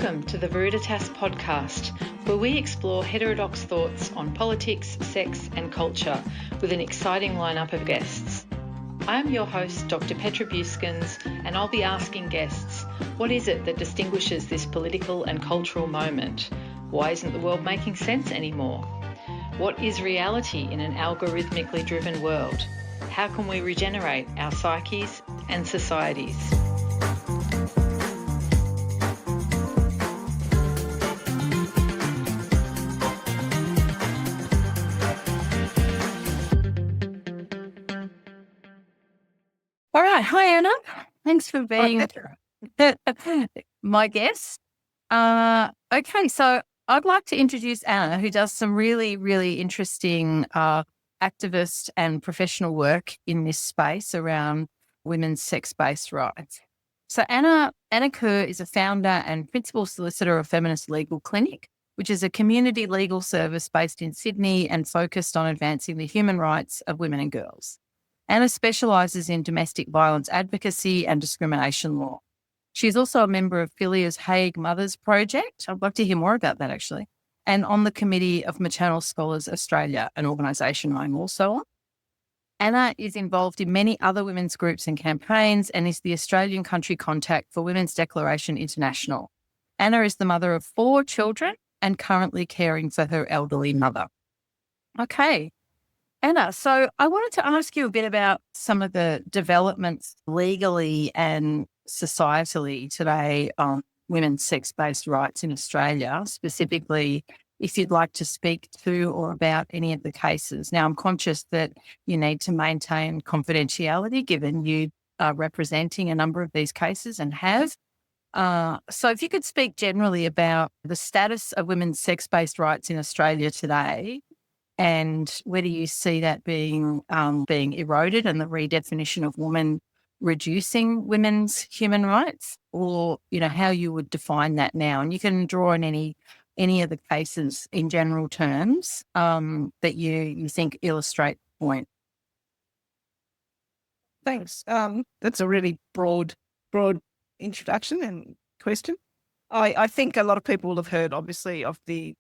Welcome to the Veriditas Podcast, where we explore heterodox thoughts on politics, sex and culture with an exciting lineup of guests. I am your host, Dr. Petra Bueskens, and I'll be asking guests, what is it that distinguishes this political and cultural moment? Why isn't the world making sense anymore? What is reality in an algorithmically driven world? How can we regenerate our psyches and societies? All right. Hi, Anna. Thanks for being my guest. Okay, so I'd like to introduce Anna, who does some really, really interesting activist and professional work in this space around women's sex-based rights. So Anna Kerr is a founder and principal solicitor of Feminist Legal Clinic, which is a community legal service based in Sydney and focused on advancing the human rights of women and girls. Anna specialises in domestic violence advocacy and discrimination law. She is also a member of Filia's Hague Mothers Project. I'd love to hear more about that, actually. And on the committee of Maternal Scholars Australia, an organisation I'm also on. Anna is involved in many other women's groups and campaigns and is the Australian country contact for Women's Declaration International. Anna is the mother of 4 children and currently caring for her elderly mother. Okay. Anna, so I wanted to ask you a bit about some of the developments legally and societally today on women's sex-based rights in Australia, specifically if you'd like to speak to or about any of the cases. Now, I'm conscious that you need to maintain confidentiality given you are representing a number of these cases and have. So if you could speak generally about the status of women's sex-based rights in Australia today, and whether you see that being eroded and the redefinition of woman reducing women's human rights, or how you would define that now. And you can draw on any of the cases in general terms that you think illustrate the point. Thanks. That's a really broad introduction and question. I think a lot of people will have heard, obviously, of the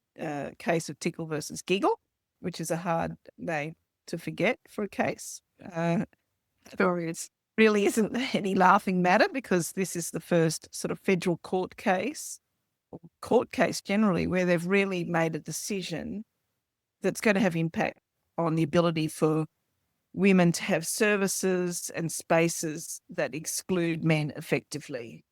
case of Tickle versus Giggle, which is a hard name to forget for a case. Story really isn't any laughing matter because this is the first sort of federal court case, or court case generally, where they've really made a decision that's going to have impact on the ability for women to have services and spaces that exclude men effectively.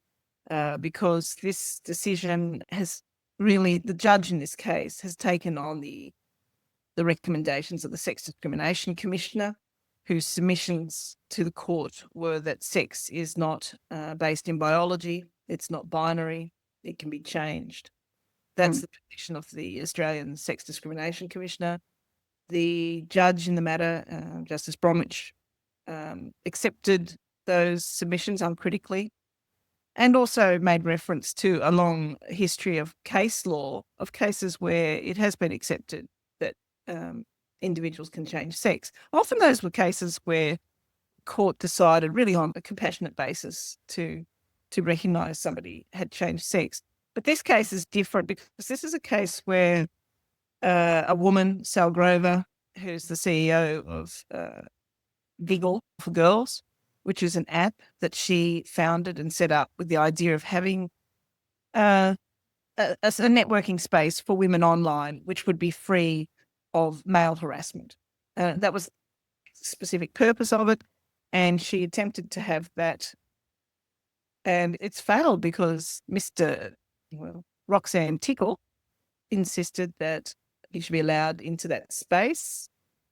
Because this decision has really, the judge in this case has taken on the recommendations of the Sex Discrimination Commissioner, whose submissions to the court were that sex is not based in biology, it's not binary, it can be changed. That's the position of the Australian Sex Discrimination Commissioner. The judge in the matter, Justice Bromwich, accepted those submissions uncritically and also made reference to a long history of case law, of cases where it has been accepted that individuals can change sex. Often those were cases where court decided really on a compassionate basis to recognise somebody had changed sex. But this case is different because this is a case where a woman, Sal Grover, who's the CEO of Giggle for Girls, which is an app that she founded and set up with the idea of having a networking space for women online, which would be free of male harassment. That was the specific purpose of it. And she attempted to have that. And it's failed because Roxanne Tickle insisted that he should be allowed into that space.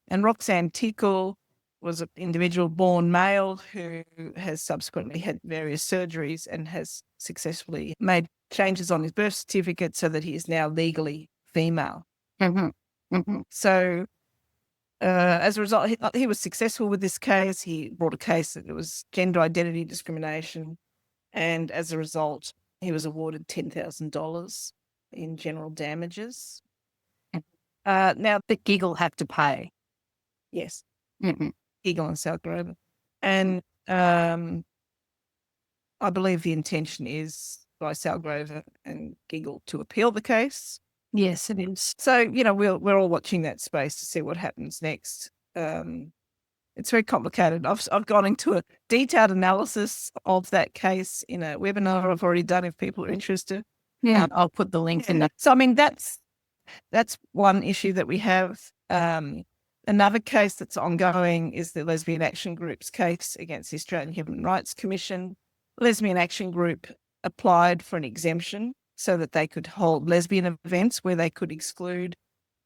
And Roxanne Tickle was an individual born male who has subsequently had various surgeries and has successfully made changes on his birth certificate so that he is now legally female. Mm-hmm. Mm-hmm. So as a result, he was successful with this case. He brought a case that it was gender identity discrimination. And as a result, he was awarded $10,000 in general damages. Now, The Giggle have to pay. yes, Mm-hmm. Giggle and South Grover. And I believe the intention is, by Salgrove and Giggle to appeal the case. Yes, it is. So, we're all watching that space to see what happens next. It's very complicated. I've gone into a detailed analysis of that case in a webinar I've already done if people are interested. Yeah, I'll put the link in that. So, I mean, that's one issue that we have. Another case that's ongoing is the Lesbian Action Group's case against the Australian Human Rights Commission. Lesbian Action Group applied for an exemption so that they could hold lesbian events where they could exclude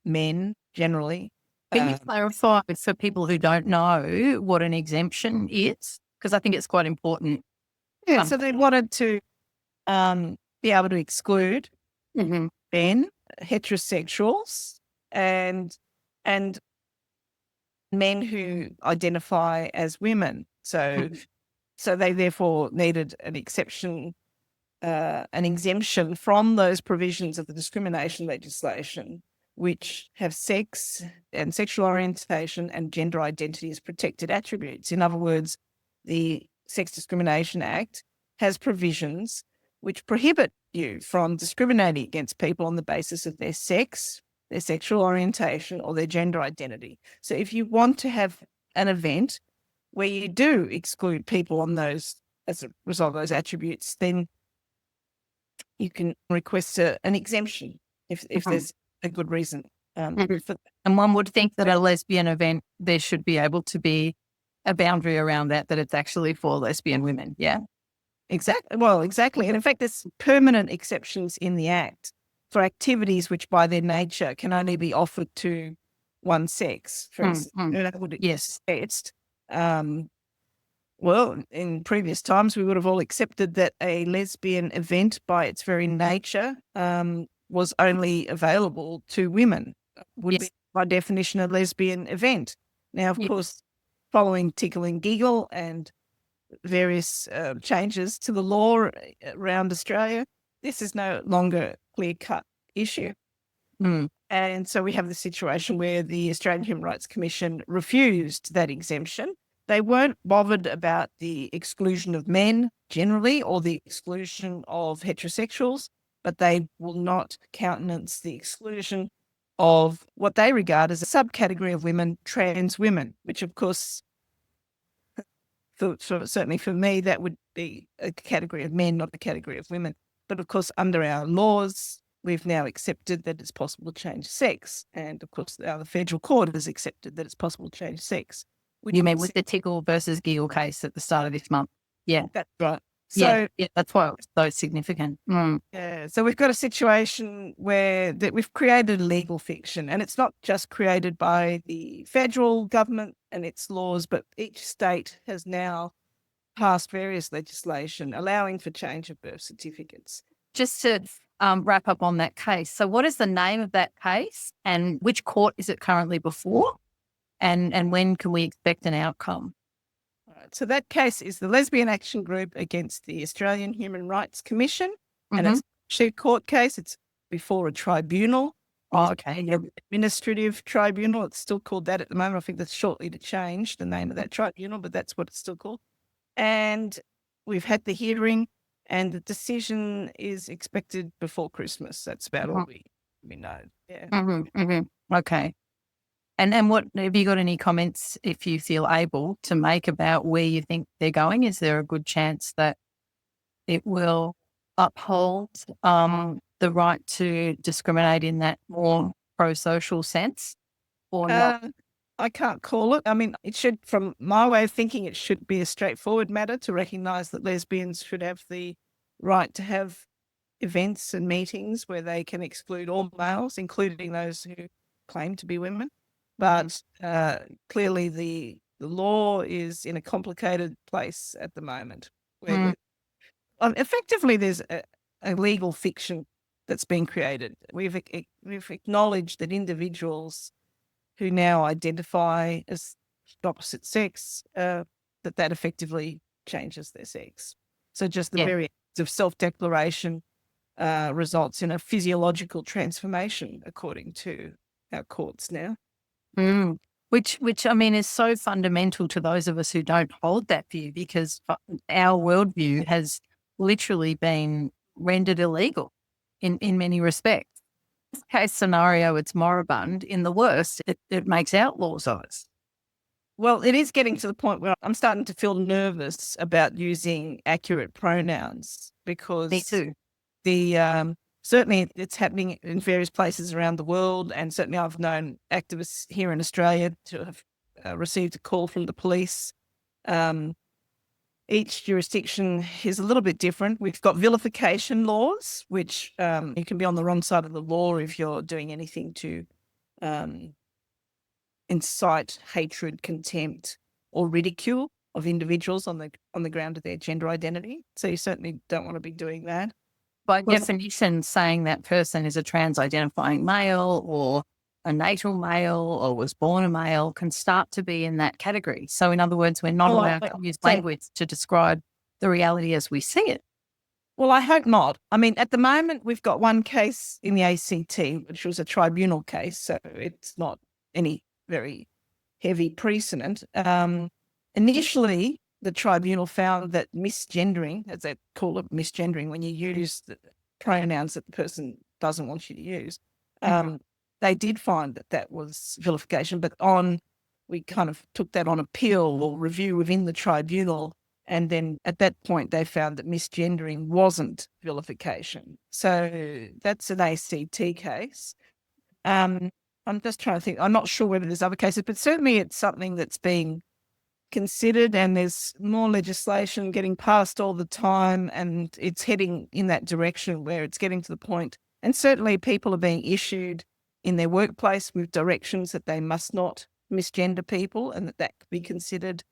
men generally. Can you clarify for people who don't know what an exemption is? Because I think it's quite important. Yeah, so they wanted to be able to exclude men, heterosexuals, and men who identify as women. So they therefore needed an exemption from those provisions of the discrimination legislation, which have sex and sexual orientation and gender identity as protected attributes. In other words, the Sex Discrimination Act has provisions which prohibit you from discriminating against people on the basis of their sex, their sexual orientation, or their gender identity. So if you want to have an event where you do exclude people on those as a result of those attributes, then you can request an exemption if there's a good reason. And one would think that a lesbian event, there should be able to be a boundary around that it's actually for lesbian women. Yeah. Exactly. Well, exactly. And in fact, there's permanent exceptions in the Act for activities which by their nature can only be offered to one sex. For instance, yes. Well, in previous times, we would have all accepted that a lesbian event by its very nature was only available to women, would be by definition a lesbian event. Now, of course, following Tickle and Giggle and various changes to the law around Australia, this is no longer a clear-cut issue. And so we have the situation where the Australian Human Rights Commission refused that exemption. They weren't bothered about the exclusion of men generally or the exclusion of heterosexuals, but they will not countenance the exclusion of what they regard as a subcategory of women, trans women, which of course, certainly for me, that would be a category of men, not a category of women. But of course, under our laws, we've now accepted that it's possible to change sex. And of course, the federal court has accepted that it's possible to change sex. You mean with the Tickle versus Giggle case at the start of this month? Yeah. That's right. So, that's why it was so significant. Yeah, so we've got a situation where that we've created a legal fiction, and it's not just created by the federal government and its laws, but each state has now passed various legislation allowing for change of birth certificates. Just to wrap up on that case, so what is the name of that case and which court is it currently before, and when can we expect an outcome? So that case is the Lesbian Action Group against the Australian Human Rights Commission, and it's a court case. It's before a tribunal. Administrative tribunal. It's still called that at the moment. I think that's shortly to change the name of that tribunal, but that's what it's still called. And we've had the hearing, and the decision is expected before Christmas. That's about all we know. Yeah. Okay. And what have you got any comments, if you feel able, to make about where you think they're going? Is there a good chance that it will uphold the right to discriminate in that more pro-social sense, or not? I can't call it. I mean, it should, from my way of thinking, it should be a straightforward matter to recognise that lesbians should have the right to have events and meetings where they can exclude all males, including those who claim to be women. But clearly the law is in a complicated place at the moment. Where effectively, there's a legal fiction that's been created. We've acknowledged that individuals who now identify as opposite sex, that effectively changes their sex. So just the very act of self-declaration results in a physiological transformation, according to our courts now. Which I mean is so fundamental to those of us who don't hold that view, because our worldview has literally been rendered illegal in many respects. In this case scenario, it's moribund. In the worst, it makes outlaws of us. Well, it is getting to the point where I'm starting to feel nervous about using accurate pronouns because Me too. Certainly it's happening in various places around the world, and certainly I've known activists here in Australia to have received a call from the police. Each jurisdiction is a little bit different. We've got vilification laws, which you can be on the wrong side of the law if you're doing anything to incite hatred, contempt, or ridicule of individuals on the ground of their gender identity. So you certainly don't want to be doing that. By definition, saying that person is a trans-identifying male or a natal male or was born a male can start to be in that category. So in other words, we're not allowed to use language to describe the reality as we see it. Well, I hope not. I mean, at the moment, we've got one case in the ACT, which was a tribunal case, so it's not any very heavy precedent. Initially, the tribunal found that misgendering, as they call it, misgendering, when you use the pronouns that the person doesn't want you to use, they did find that that was vilification. But we kind of took that on appeal or review within the tribunal, and then at that point they found that misgendering wasn't vilification. So that's an ACT case. I'm just trying to think. I'm not sure whether there's other cases, but certainly it's something that's being considered, and there's more legislation getting passed all the time, and it's heading in that direction where it's getting to the point. And certainly people are being issued in their workplace with directions that they must not misgender people, and that could be considered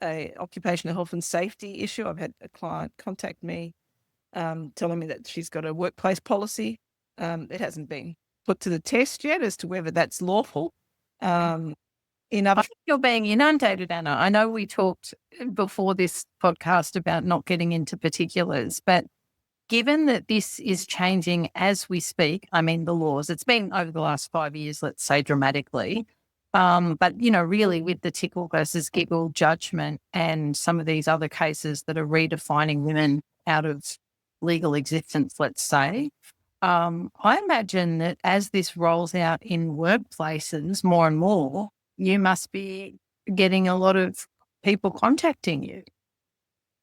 a occupational health and safety issue. I've had a client contact me telling me that she's got a workplace policy. It hasn't been put to the test yet as to whether that's lawful. I think you're being inundated, Anna. I know we talked before this podcast about not getting into particulars, but given that this is changing as we speak, I mean, the laws, it's been over the last 5 years, let's say dramatically, but, really with the Tickle versus Giggle judgment and some of these other cases that are redefining women out of legal existence, let's say, I imagine that as this rolls out in workplaces more and more, you must be getting a lot of people contacting you.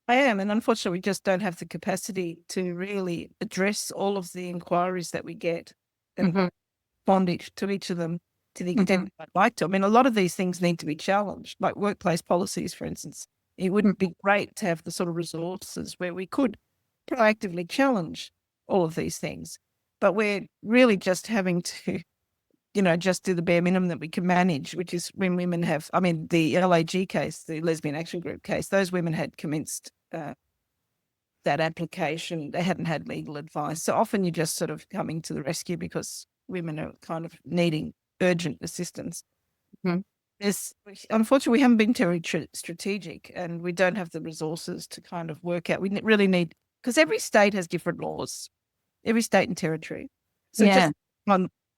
I am, and unfortunately, we just don't have the capacity to really address all of the inquiries that we get and respond to each of them to the extent I'd like to. I mean, a lot of these things need to be challenged, like workplace policies, for instance. It wouldn't be great to have the sort of resources where we could proactively challenge all of these things, but we're really just having to just do the bare minimum that we can manage, which is when women have, I mean, the LAG case, the Lesbian Action Group case, those women had commenced that application. They hadn't had legal advice. So often you're just sort of coming to the rescue because women are kind of needing urgent assistance. Unfortunately, we haven't been very strategic, and we don't have the resources to kind of work out. We really need, because every state has different laws, every state and territory. So just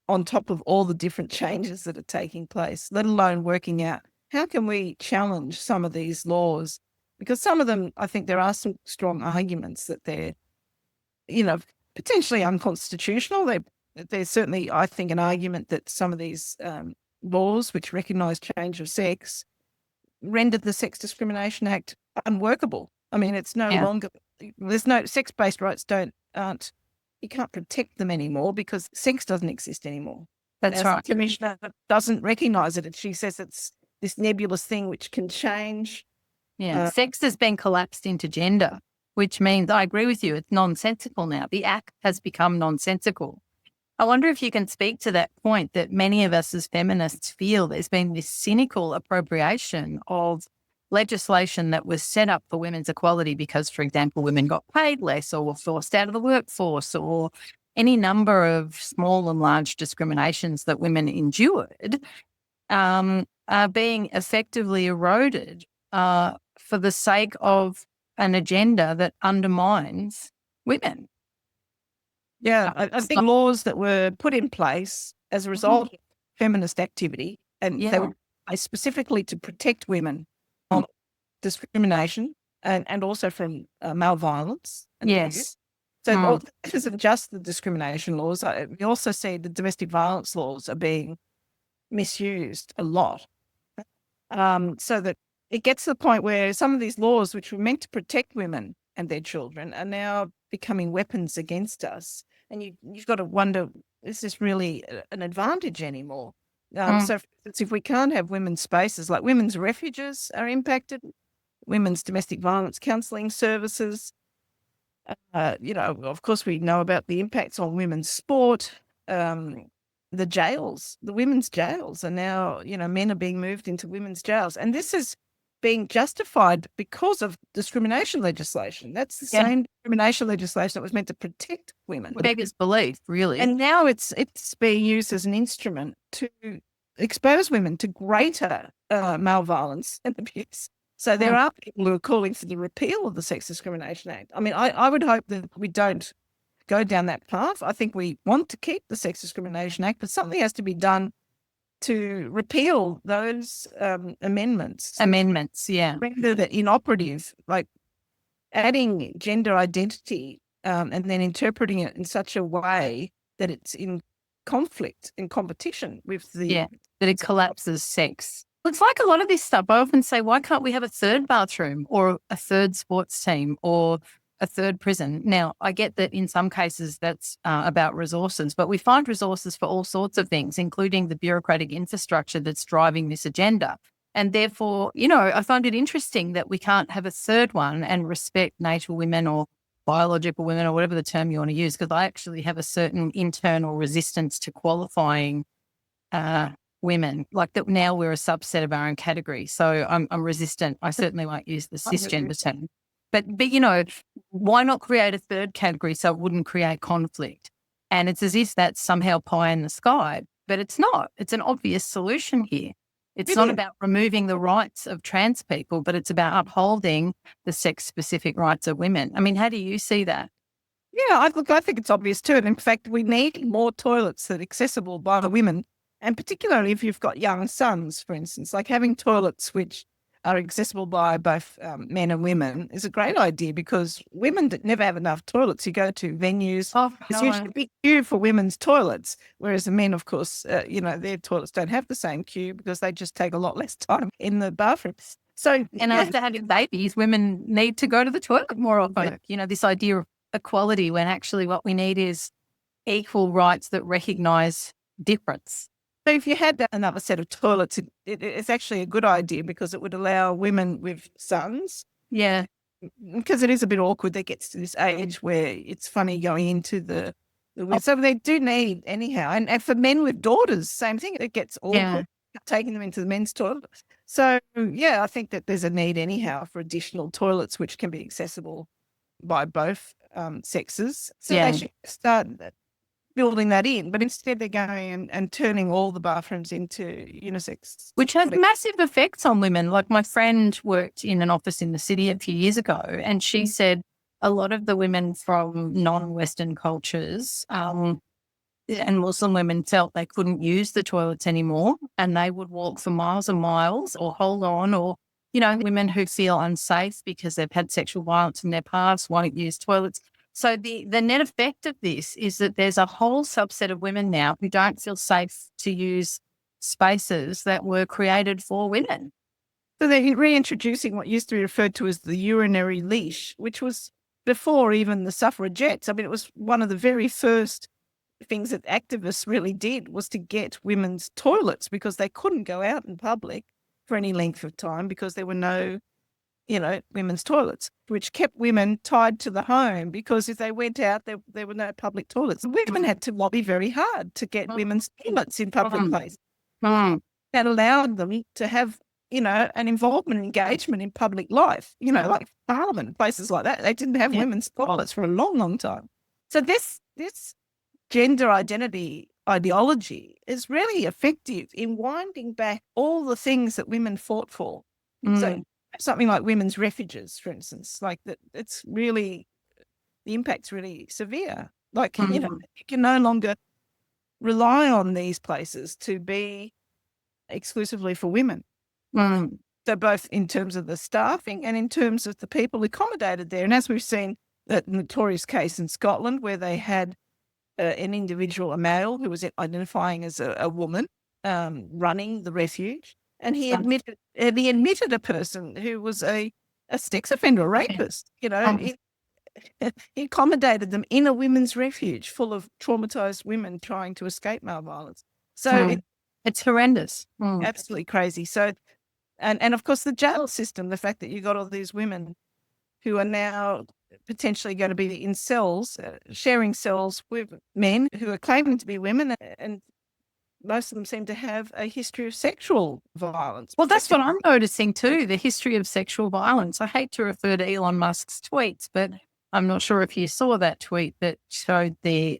on top of all the different changes that are taking place, let alone working out how can we challenge some of these laws, because some of them, I think there are some strong arguments that they're, potentially unconstitutional. There's certainly, I think, an argument that some of these laws which recognise change of sex rendered the Sex Discrimination Act unworkable. I mean, it's no longer, there's no sex-based rights you can't protect them anymore because sex doesn't exist anymore. That's right. The Commissioner doesn't recognise it. She says it's this nebulous thing which can change. Yeah, sex has been collapsed into gender, which means, I agree with you, it's nonsensical now. The act has become nonsensical. I wonder if you can speak to that point that many of us as feminists feel there's been this cynical appropriation of legislation that was set up for women's equality because, for example, women got paid less or were forced out of the workforce, or any number of small and large discriminations that women endured are being effectively eroded for the sake of an agenda that undermines women. Yeah, I think laws that were put in place as a result of feminist activity, and they were specifically to protect women from discrimination and also from male violence and abuse. So this isn't just the discrimination laws. We also see the domestic violence laws are being misused a lot. So that it gets to the point where some of these laws, which were meant to protect women and their children, are now becoming weapons against us. And you've got to wonder, is this really an advantage anymore? So for instance, if we can't have women's spaces, like women's refuges are impacted, women's domestic violence counselling services, of course we know about the impacts on women's sport, the jails, the women's jails are now, men are being moved into women's jails. And this is being justified because of discrimination legislation. That's the same discrimination legislation that was meant to protect women. Beggars belief, really. And now it's being used as an instrument to expose women to greater male violence and abuse. So there are people who are calling for the repeal of the Sex Discrimination Act. I mean, I would hope that we don't go down that path. I think we want to keep the Sex Discrimination Act, but something has to be done to repeal those amendments. Yeah. Render that inoperative, like adding gender identity and then interpreting it in such a way that it's in conflict, in competition with the... Yeah, that it collapses sex. It's like a lot of this stuff. I often say, why can't we have a third bathroom or a third sports team or a third prison? Now, I get that in some cases that's about resources, but we find resources for all sorts of things, including the bureaucratic infrastructure that's driving this agenda. And therefore, I find it interesting that we can't have a third one and respect natal women or biological women or whatever the term you want to use, because I actually have a certain internal resistance to qualifying women, like that. Now we're a subset of our own category. So I'm resistant. I certainly won't use the cisgender term. But why not create a third category so it wouldn't create conflict? And it's as if that's somehow pie in the sky, but it's not. It's an obvious solution here. It's not about removing the rights of trans people, but it's about upholding the sex-specific rights of women. I mean, how do you see that? Yeah, I think it's obvious too. And in fact, we need more toilets that are accessible by the women, and particularly if you've got young sons, for instance, like having toilets which are accessible by both men and women is a great idea, because women never have enough toilets. You go to venues, there's usually a big queue for women's toilets, whereas the men, of course, their toilets don't have the same queue because they just take a lot less time in the bathrooms. So, and after having babies, women need to go to the toilet more often. This idea of equality, when actually what we need is equal rights that recognise difference. So if you had another set of toilets, it's actually a good idea, because it would allow women with sons. Yeah. Because it is a bit awkward. That gets to this age where it's funny going into the so they do need anyhow. And for men with daughters, same thing. It gets awkward taking them into the men's toilet. So, I think that there's a need anyhow for additional toilets which can be accessible by both sexes. So they should start building that in, but instead they're going and turning all the bathrooms into unisex. Which has massive effects on women. Like my friend worked in an office in the city a few years ago, and she said a lot of the women from non-Western cultures and Muslim women felt they couldn't use the toilets anymore, and they would walk for miles and miles or hold on, or, women who feel unsafe because they've had sexual violence in their past won't use toilets. So the net effect of this is that there's a whole subset of women now who don't feel safe to use spaces that were created for women. So they're reintroducing what used to be referred to as the urinary leash, which was before even the suffragettes. I mean, it was one of the very first things that activists really did, was to get women's toilets, because they couldn't go out in public for any length of time because there were no women's toilets, which kept women tied to the home, because if they went out, there were no public toilets. Women had to lobby very hard to get women's toilets in public places. That allowed them to have, an involvement and engagement in public life, like Parliament, places like that. They didn't have women's toilets for a long, long time. So this gender identity ideology is really effective in winding back all the things that women fought for. So something like women's refuges, for instance, like that, it's really, the impact's really severe. Like, you can no longer rely on these places to be exclusively for women. So both in terms of the staffing and in terms of the people accommodated there. And as we've seen that notorious case in Scotland where they had an individual, a male, who was identifying as a woman, running the refuge, and he admitted a person who was a sex offender, a rapist. He accommodated them in a women's refuge full of traumatized women trying to escape male violence. So it's horrendous. Absolutely crazy. So, and of course the jail system, the fact that you got all these women who are now potentially going to be in cells, sharing cells with men who are claiming to be women, and most of them seem to have a history of sexual violence. Well, that's what I'm noticing too, the history of sexual violence. I hate to refer to Elon Musk's tweets, but I'm not sure if you saw that tweet that showed the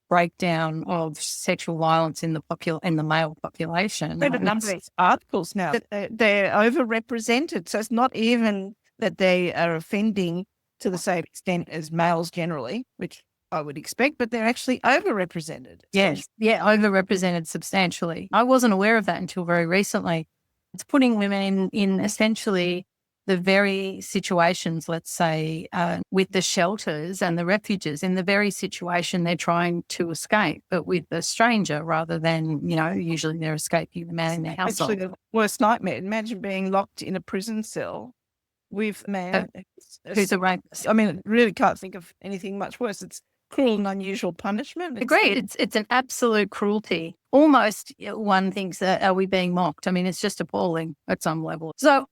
breakdown of sexual violence in the male population. Read a number of these articles now. They're overrepresented. So it's not even that they are offending to the same extent as males generally, which I would expect, but they're actually overrepresented. Yes, overrepresented substantially. I wasn't aware of that until very recently. It's putting women in essentially the very situations, let's say, with the shelters and the refuges, in the very situation they're trying to escape, but with a stranger rather than, usually they're escaping the man in their household. Actually, the worst nightmare. Imagine being locked in a prison cell with a man who's a rapist. I mean, really can't think of anything much worse. It's cruel and unusual punishment. Agreed. It's an absolute cruelty. Almost one thinks that, are we being mocked? I mean, it's just appalling at some level. So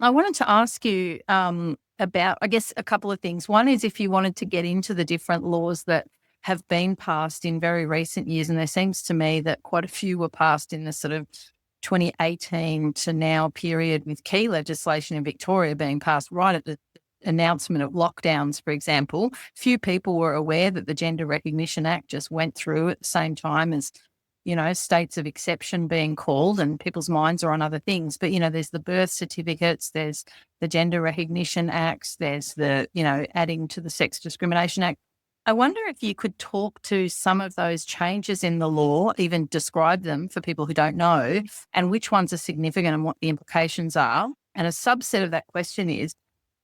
I wanted to ask you about, I guess, a couple of things. One is if you wanted to get into the different laws that have been passed in very recent years, and there seems to me that quite a few were passed in the sort of 2018 to now period, with key legislation in Victoria being passed right at the announcement of lockdowns, for example. Few people were aware that the Gender Recognition Act just went through at the same time as, states of exception being called, and people's minds are on other things. But, there's the birth certificates, there's the Gender Recognition Acts, there's the, adding to the Sex Discrimination Act. I wonder if you could talk to some of those changes in the law, even describe them for people who don't know, and which ones are significant and what the implications are. And a subset of that question is,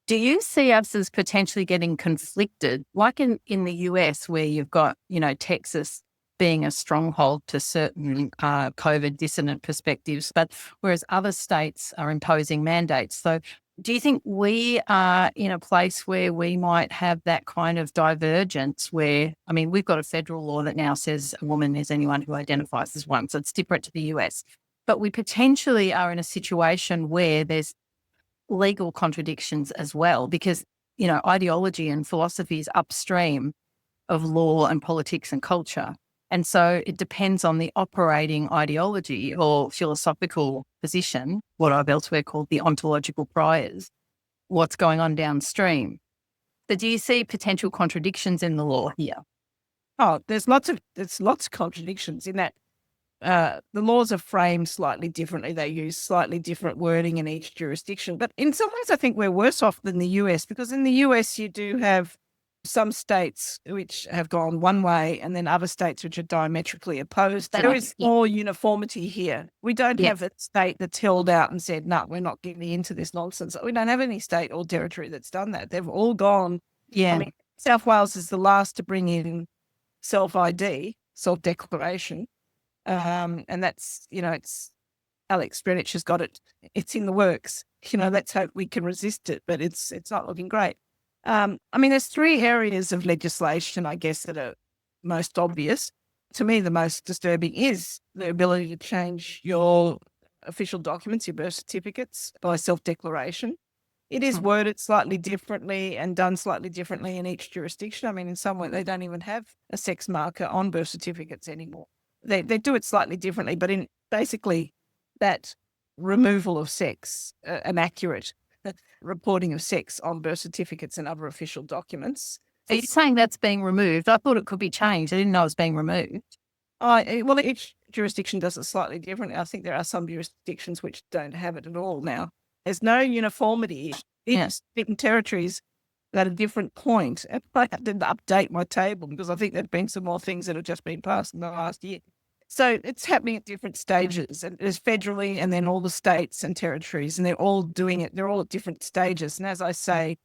do you see us as potentially getting conflicted, like in the US, where you've got, Texas being a stronghold to certain COVID dissident perspectives, but whereas other states are imposing mandates? So do you think we are in a place where we might have that kind of divergence where, I mean, we've got a federal law that now says a woman is anyone who identifies as one, so it's different to the US, but we potentially are in a situation where there's legal contradictions as well, because, ideology and philosophy is upstream of law and politics and culture. And so it depends on the operating ideology or philosophical position, what I've elsewhere called the ontological priors, what's going on downstream. So do you see potential contradictions in the law here? Oh, there's lots of contradictions in that. The laws are framed slightly differently. They use slightly different wording in each jurisdiction. But in some ways, I think we're worse off than the US, because in the US, you do have some states which have gone one way and then other states which are diametrically opposed. There is more uniformity here. We don't have a state that's held out and said, no, we're not giving into this nonsense. We don't have any state or territory that's done that. They've all gone. Yeah. I mean, South Wales is the last to bring in self-ID, self-declaration. And that's, it's Alex Greenwich has got it. It's in the works. Let's hope we can resist it, but it's not looking great. I mean, there's three areas of legislation, I guess, that are most obvious. To me, the most disturbing is the ability to change your official documents, your birth certificates, by self-declaration. It is worded slightly differently and done slightly differently in each jurisdiction. I mean, in some way, they don't even have a sex marker on birth certificates anymore. They do it slightly differently, but in basically that removal of sex, an accurate reporting of sex on birth certificates and other official documents. Are you saying that's being removed? I thought it could be changed. I didn't know it was being removed. Well, each jurisdiction does it slightly differently. I think there are some jurisdictions which don't have it at all now. There's no uniformity. It's different territories at a different point. And I had to update my table because I think there have been some more things that have just been passed in the last year. So it's happening at different stages, and there's federally and then all the states and territories, and they're all doing it. They're all at different stages. And as I say,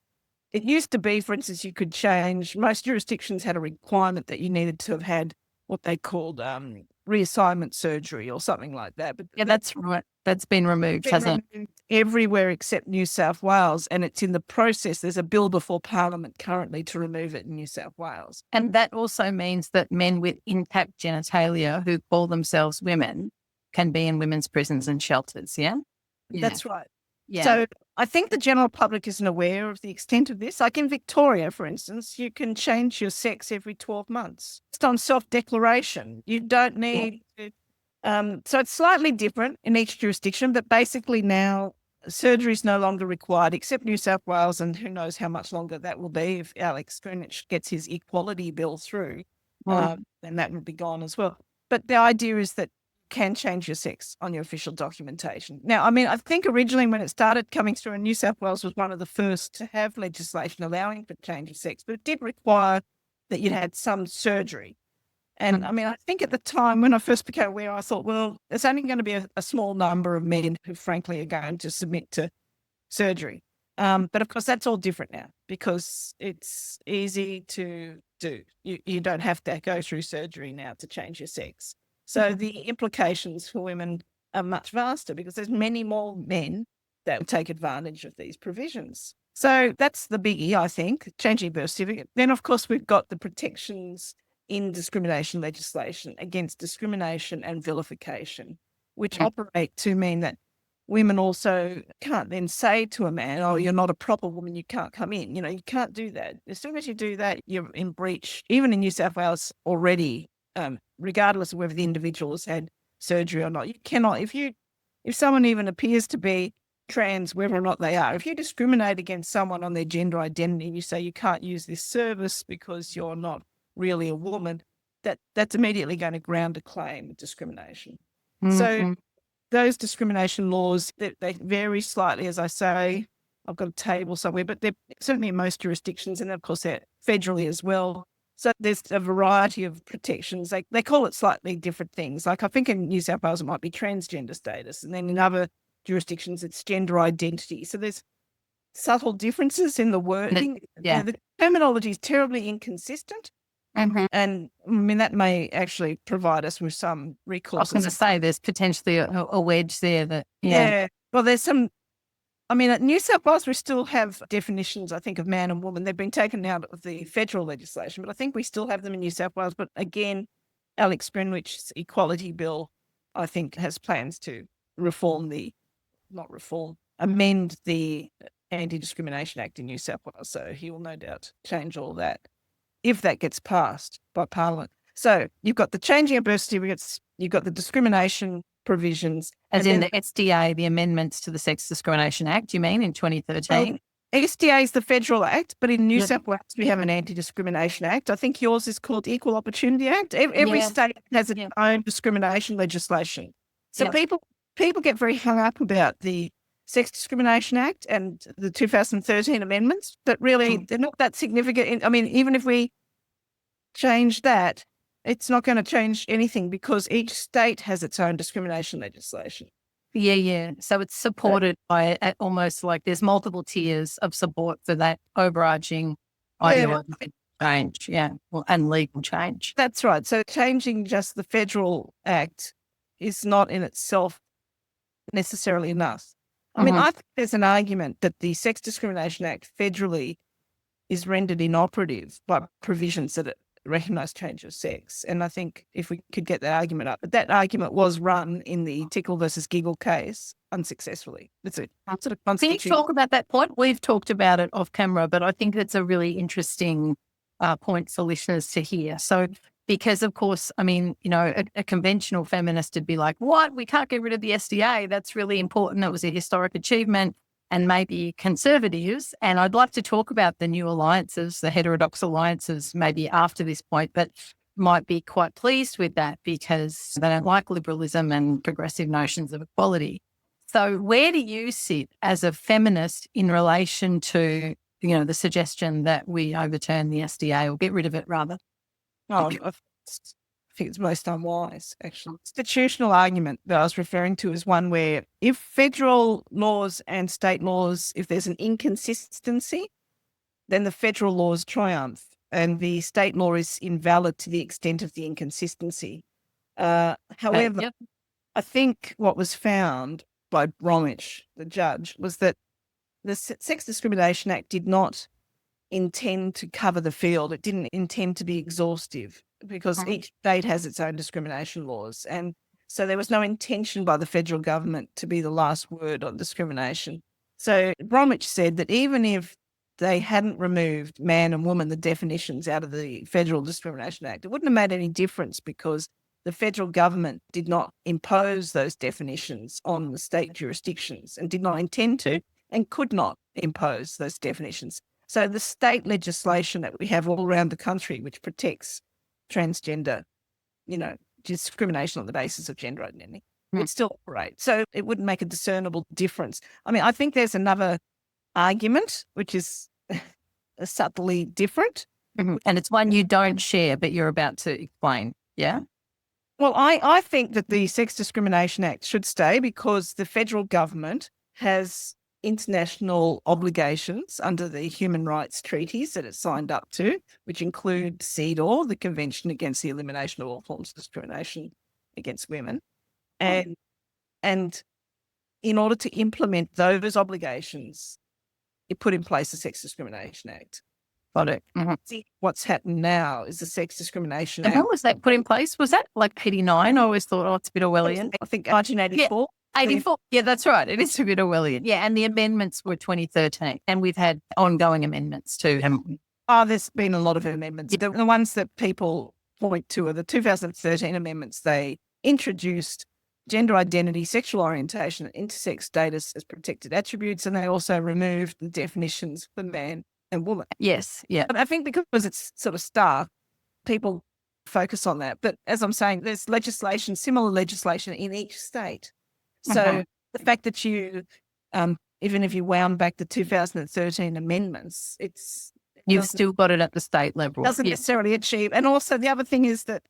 it used to be, for instance, you could change, most jurisdictions had a requirement that you needed to have had what they called reassignment surgery or something like that. But Yeah, that's right. That's been removed, hasn't it? Everywhere except New South Wales, and it's in the process. There's a bill before Parliament currently to remove it in New South Wales. And that also means that men with intact genitalia who call themselves women can be in women's prisons and shelters, yeah? That's right. Yeah. So I think the general public isn't aware of the extent of this. Like in Victoria, for instance, you can change your sex every 12 months. It's on self-declaration. You don't need to. So it's slightly different in each jurisdiction, but basically now surgery is no longer required except New South Wales, and who knows how much longer that will be if Alex Greenwich gets his equality bill through, then that will be gone as well. But the idea is that can change your sex on your official documentation. Now, I mean, I think originally when it started coming through, and New South Wales was one of the first to have legislation allowing for change of sex, but it did require that you'd had some surgery. And I mean, I think at the time when I first became aware, I thought, well, it's only going to be a small number of men who frankly are going to submit to surgery. But of course, that's all different now because it's easy to do. You don't have to go through surgery now to change your sex. So the implications for women are much vaster because there's many more men that will take advantage of these provisions. So that's the biggie, I think, changing birth certificate. Then, of course, we've got the protections in discrimination legislation against discrimination and vilification, which operate to mean that women also can't then say to a man, oh, you're not a proper woman, you can't come in. You know, you can't do that. As soon as you do that, you're in breach, even in New South Wales already, regardless of whether the individual has had surgery or not. You cannot, if someone even appears to be trans, whether or not they are, if you discriminate against someone on their gender identity, you say you can't use this service because you're not really a woman, that's immediately going to ground a claim of discrimination. So those discrimination laws, they vary slightly, as I say. I've got a table somewhere, but they're certainly in most jurisdictions, and of course they're federally as well. So there's a variety of protections. They call it slightly different things. Like I think in New South Wales it might be transgender status, and then in other jurisdictions it's gender identity. So there's subtle differences in the wording. The terminology is terribly inconsistent. And I mean, that may actually provide us with some recourse. I was going to say there's potentially a wedge there that, Well, there's some, I mean, at New South Wales, we still have definitions, I think, of man and woman. They've been taken out of the federal legislation, but I think we still have them in New South Wales. But again, Alex Greenwich's equality bill, I think, has plans to amend the Anti-Discrimination Act in New South Wales. So he will no doubt change all that if that gets passed by Parliament. So you've got the changing of birth certificates, you've got the discrimination provisions. As in the SDA, the amendments to the Sex Discrimination Act, you mean, in 2013? SDA is the federal act, but in New South Wales, we have an Anti-Discrimination Act. I think yours is called Equal Opportunity Act. Every state has its own discrimination legislation. So people get very hung up about the Sex Discrimination Act and the 2013 amendments, but really they're not that significant. I mean, even if we change that, it's not going to change anything because each state has its own discrimination legislation. Yeah. So it's supported by almost like there's multiple tiers of support for that overarching ideological change, and legal change. That's right. So changing just the federal act is not in itself necessarily enough. I mean, I think there's an argument that the Sex Discrimination Act federally is rendered inoperative by provisions that recognise change of sex. And I think if we could get that argument up, but that argument was run in the Tickle versus Giggle case unsuccessfully. It's a sort of constitution. Can you talk about that point? We've talked about it off camera, but I think that's a really interesting point for listeners to hear. So, because of course, I mean, you know, a conventional feminist would be like, what? We can't get rid of the SDA. That's really important. It was a historic achievement. And maybe conservatives, and I'd like to talk about the new alliances, the heterodox alliances, maybe after this point, but might be quite pleased with that because they don't like liberalism and progressive notions of equality. So where do you sit as a feminist in relation to, you know, the suggestion that we overturn the SDA or get rid of it rather? I think it's most unwise, actually. The constitutional argument that I was referring to is one where if federal laws and state laws, if there's an inconsistency, then the federal laws triumph and the state law is invalid to the extent of the inconsistency. However, Yep. I think what was found by Bromwich, the judge, was that the Sex Discrimination Act did not intend to cover the field. It didn't intend to be exhaustive because each state has its own discrimination laws. And so there was no intention by the federal government to be the last word on discrimination. So Bromwich said that even if they hadn't removed man and woman, the definitions out of the Federal Discrimination Act, it wouldn't have made any difference because the federal government did not impose those definitions on the state jurisdictions and did not intend to and could not impose those definitions. So the state legislation that we have all around the country, which protects transgender, discrimination on the basis of gender identity, would still operate. So it wouldn't make a discernible difference. I mean, I think there's another argument, which is subtly different. And it's one you don't share, but you're about to explain. Yeah? Well, I think that the Sex Discrimination Act should stay because the federal government has international obligations under the human rights treaties that it's signed up to, which include CEDAW, the Convention Against the Elimination of All Forms of Discrimination Against Women. And in order to implement those obligations, it put in place the Sex Discrimination Act. Got it. See, what's happened now is the Sex Discrimination And Act. when was that put in place? Was that like 89? I always thought, it's a bit Orwellian. I think 1984. 84. Yeah, that's right. It is a bit Orwellian. Yeah, and the amendments were 2013. And we've had ongoing amendments too, haven't we? There's been a lot of amendments. The ones that people point to are the 2013 amendments. They introduced gender identity, sexual orientation, and intersex status as protected attributes, and they also removed the definitions for man and woman. Yes, yeah. But I think because it's sort of stark, people focus on that. But as I'm saying, there's legislation, similar legislation in each state. So the fact that you, even if you wound back the 2013 amendments, you've still got it at the state level. Doesn't necessarily achieve. And also the other thing is that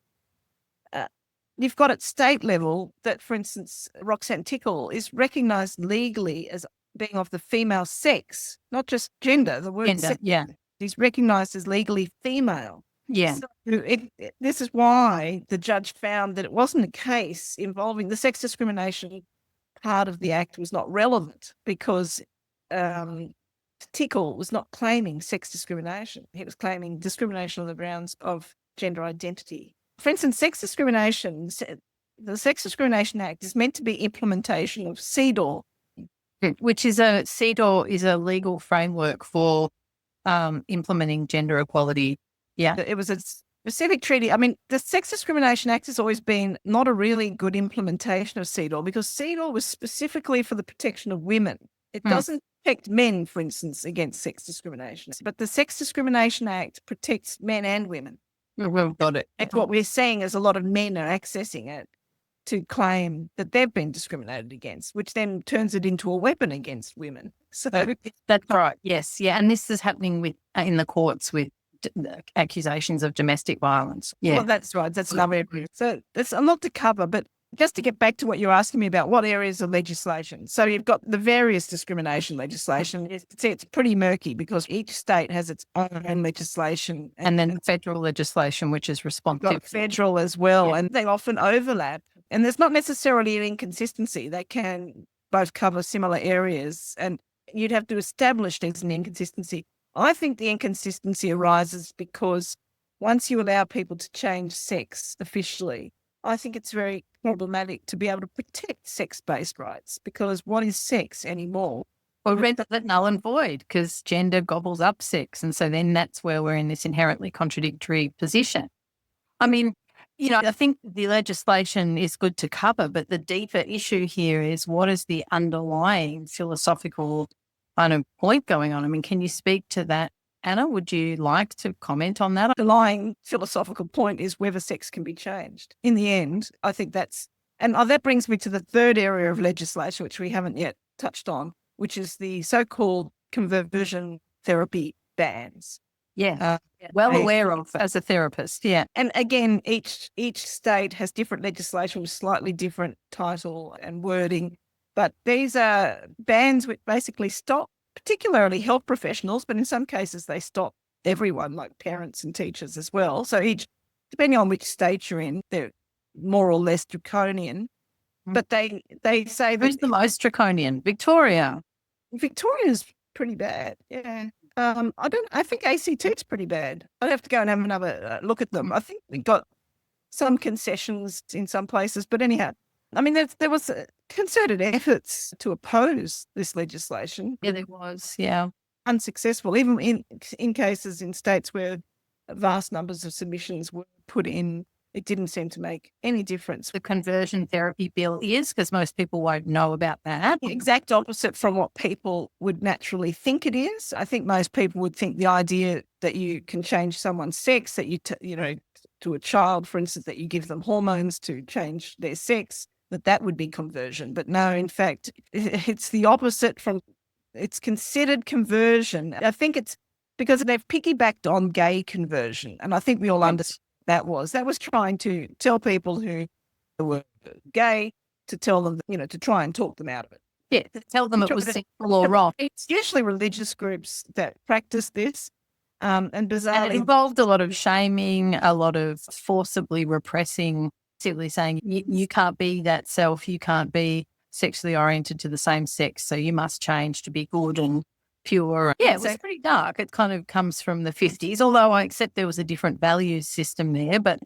you've got at state level that, for instance, Roxanne Tickle is recognised legally as being of the female sex, not just gender. The word gender, sex. Yeah. He's recognised as legally female. Yeah. So this is why the judge found that it wasn't a case involving the sex discrimination part of the act was not relevant because Tickle was not claiming sex discrimination. He was claiming discrimination on the grounds of gender identity. For instance, sex discrimination, the Sex Discrimination Act is meant to be implementation of CEDAW. Which is CEDAW is a legal framework for implementing gender equality. Yeah. It was a specific treaty. I mean, the Sex Discrimination Act has always been not a really good implementation of CEDAW because CEDAW was specifically for the protection of women. It doesn't protect men, for instance, against sex discrimination. But the Sex Discrimination Act protects men and women. We've got it. And what we're seeing is a lot of men are accessing it to claim that they've been discriminated against, which then turns it into a weapon against women. So that's right. Yes. Yeah. And this is happening in the courts with accusations of domestic violence. Yeah. Well, that's right. That's another area. So there's a lot to cover, but just to get back to what you're asking me about, what areas of legislation? So you've got the various discrimination legislation. It's pretty murky because each state has its own legislation. And then federal legislation, which is responsive. Got federal as well, and they often overlap. And there's not necessarily an inconsistency. They can both cover similar areas, and you'd have to establish there's an inconsistency. I think the inconsistency arises because once you allow people to change sex officially, I think it's very problematic to be able to protect sex-based rights because what is sex anymore? Well, render that null and void because gender gobbles up sex. And so then that's where we're in this inherently contradictory position. I mean, I think the legislation is good to cover, but the deeper issue here is what is the underlying philosophical kind of point going on? I mean, can you speak to that, Anna? Would you like to comment on that? The underlying philosophical point is whether sex can be changed. In the end, I think that brings me to the third area of legislation, which we haven't yet touched on, which is the so-called conversion therapy bans. Yeah, well aware of as a therapist. Yeah. And again, each state has different legislation with slightly different title and wording, but these are bans which basically stop particularly health professionals, but in some cases they stop everyone, like parents and teachers as well. So depending on which state you're in, they're more or less draconian. But they say that Who's the most draconian? Victoria. Victoria's pretty bad. Yeah. I think ACT's pretty bad. I'd have to go and have another look at them. I think we got some concessions in some places, but anyhow, I mean, there was concerted efforts to oppose this legislation. Yeah, there was. Yeah. Unsuccessful, even in cases in states where vast numbers of submissions were put in. It didn't seem to make any difference. The conversion therapy bill is, because most people won't know about that. The exact opposite from what people would naturally think it is. I think most people would think the idea that you can change someone's sex, that to a child, for instance, that you give them hormones to change their sex, that would be conversion. But no, in fact, it's the opposite it's considered conversion. I think it's because they've piggybacked on gay conversion. And I think we all understand that was trying to tell people who were gay, to tell them, to try and talk them out of it. Yeah, to tell them it was sinful or wrong. It's usually religious groups that practice this. And bizarrely, And it involved a lot of shaming, a lot of forcibly repressing, simply saying you can't be that self, you can't be sexually oriented to the same sex, so you must change to be good and pure. Yeah, it was pretty dark. It kind of comes from the 50s, although I accept there was a different values system there. But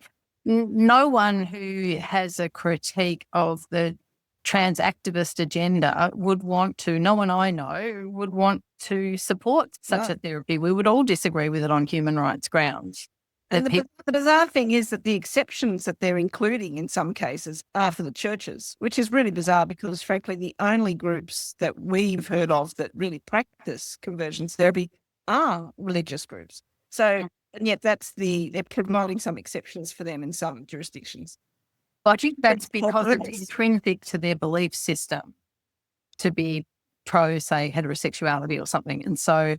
no one who has a critique of the trans activist agenda no one I know would want to support such a therapy. We would all disagree with it on human rights grounds. And the bizarre thing is that the exceptions that they're including in some cases are for the churches, which is really bizarre because, frankly, the only groups that we've heard of that really practice conversion therapy are religious groups. So, and yet they're promoting some exceptions for them in some jurisdictions. I think that's because it's intrinsic to their belief system to be pro, say, heterosexuality or something. And so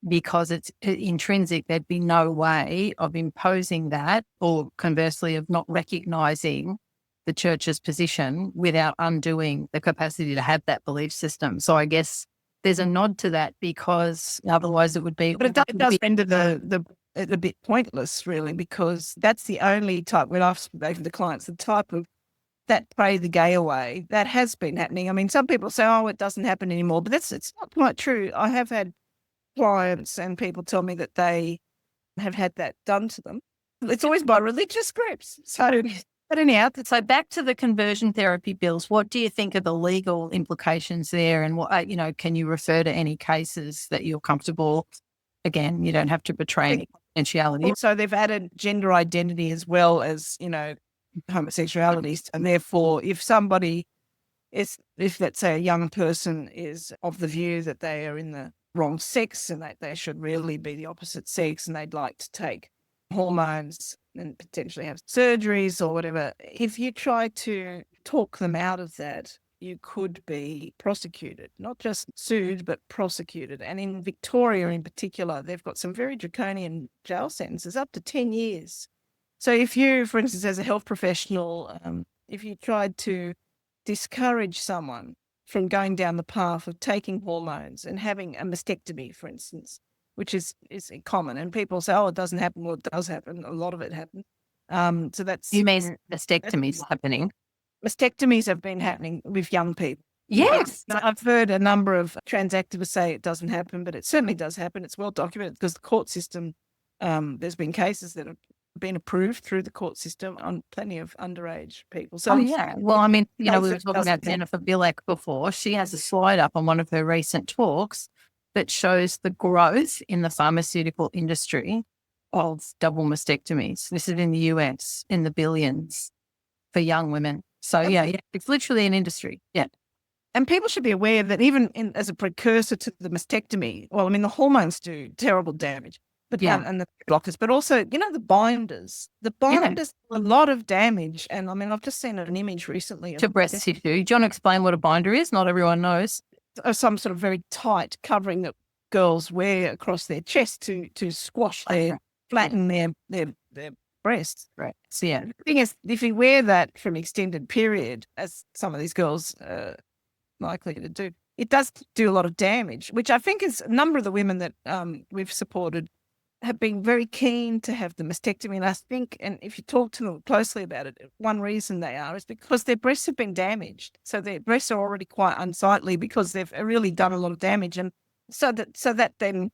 because it's intrinsic, there'd be no way of imposing that, or conversely of not recognising the church's position without undoing the capacity to have that belief system. So I guess there's a nod to that, because otherwise it would be... But it does render it a bit pointless, really, because that's the only type, when I've spoken to clients, the type of that pray the gay away, that has been happening. I mean, some people say, oh, it doesn't happen anymore, but it's not quite true. I have had clients and people tell me that they have had that done to them. It's always by religious groups. So, but anyhow, so back to the conversion therapy bills. What do you think are the legal implications there? And what, can you refer to any cases that you're comfortable? Again, you don't have to betray any confidentiality. So they've added gender identity as well as, homosexuality. And therefore, if let's say a young person is of the view that they are in the wrong sex and that they should really be the opposite sex and they'd like to take hormones and potentially have surgeries or whatever, if you try to talk them out of that, you could be prosecuted, not just sued, but prosecuted. And in Victoria in particular, they've got some very draconian jail sentences, up to 10 years. So if you, for instance, as a health professional, if you tried to discourage someone from going down the path of taking hormones and having a mastectomy, for instance, which is common, and people say, oh, it doesn't happen. Well, it does happen. A lot of it happens. So that's... You mean mastectomies happening? Mastectomies have been happening with young people. Yes. I've heard a number of trans activists say it doesn't happen, but it certainly does happen. It's well documented because the court system, there's been cases that have been approved through the court system on plenty of underage people. So, well, I mean, we were talking about Jennifer Bilek before. She has a slide up on one of her recent talks that shows the growth in the pharmaceutical industry of double mastectomies. This is in the US, in the billions for young women. So, it's literally an industry. Yeah. And people should be aware that even as a precursor to the mastectomy, well, I mean, the hormones do terrible damage. But and the blockers, but also, the binders. The binders do a lot of damage. And I mean, I've just seen an image recently to breast tissue. Do you want to explain what a binder is? Not everyone knows. Some sort of very tight covering that girls wear across their chest to squash flatten their breasts. Right. So the thing is, if you wear that for an extended period, as some of these girls are likely to do, it does do a lot of damage, which I think is a number of the women that we've supported have been very keen to have the mastectomy. And I think, and if you talk to them closely about it, one reason they are is because their breasts have been damaged. So their breasts are already quite unsightly because they've really done a lot of damage. And so that then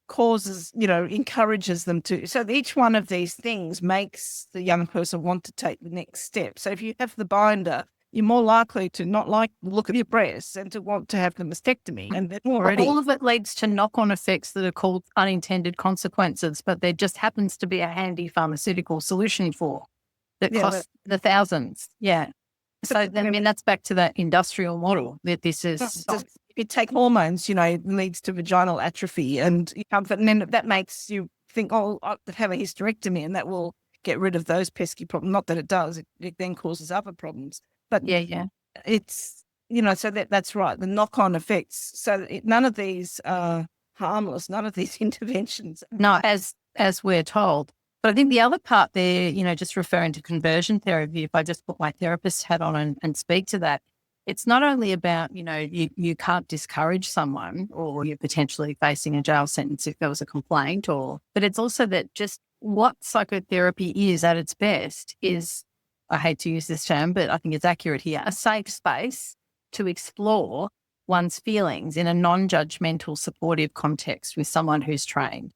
causes, encourages them to. So each one of these things makes the young person want to take the next step. So if you have the binder, you're more likely to not like the look of your breasts and to want to have the mastectomy. And then already all of it leads to knock-on effects that are called unintended consequences, but there just happens to be a handy pharmaceutical solution for that costs the thousands. Yeah. So I mean, that's back to that industrial model that this is. If you take hormones, it leads to vaginal atrophy, and then that makes you think, oh, I'll have a hysterectomy, and that will get rid of those pesky problems. Not that it does; it then causes other problems. But it's so that's right. The knock-on effects. So none of these are harmless. None of these interventions. No, as we're told. But I think the other part there, just referring to conversion therapy, if I just put my therapist hat on and speak to that, it's not only about, you can't discourage someone or you're potentially facing a jail sentence if there was a complaint, but it's also that just what psychotherapy is at its best is, I hate to use this term, but I think it's accurate here, a safe space to explore one's feelings in a non-judgmental, supportive context with someone who's trained.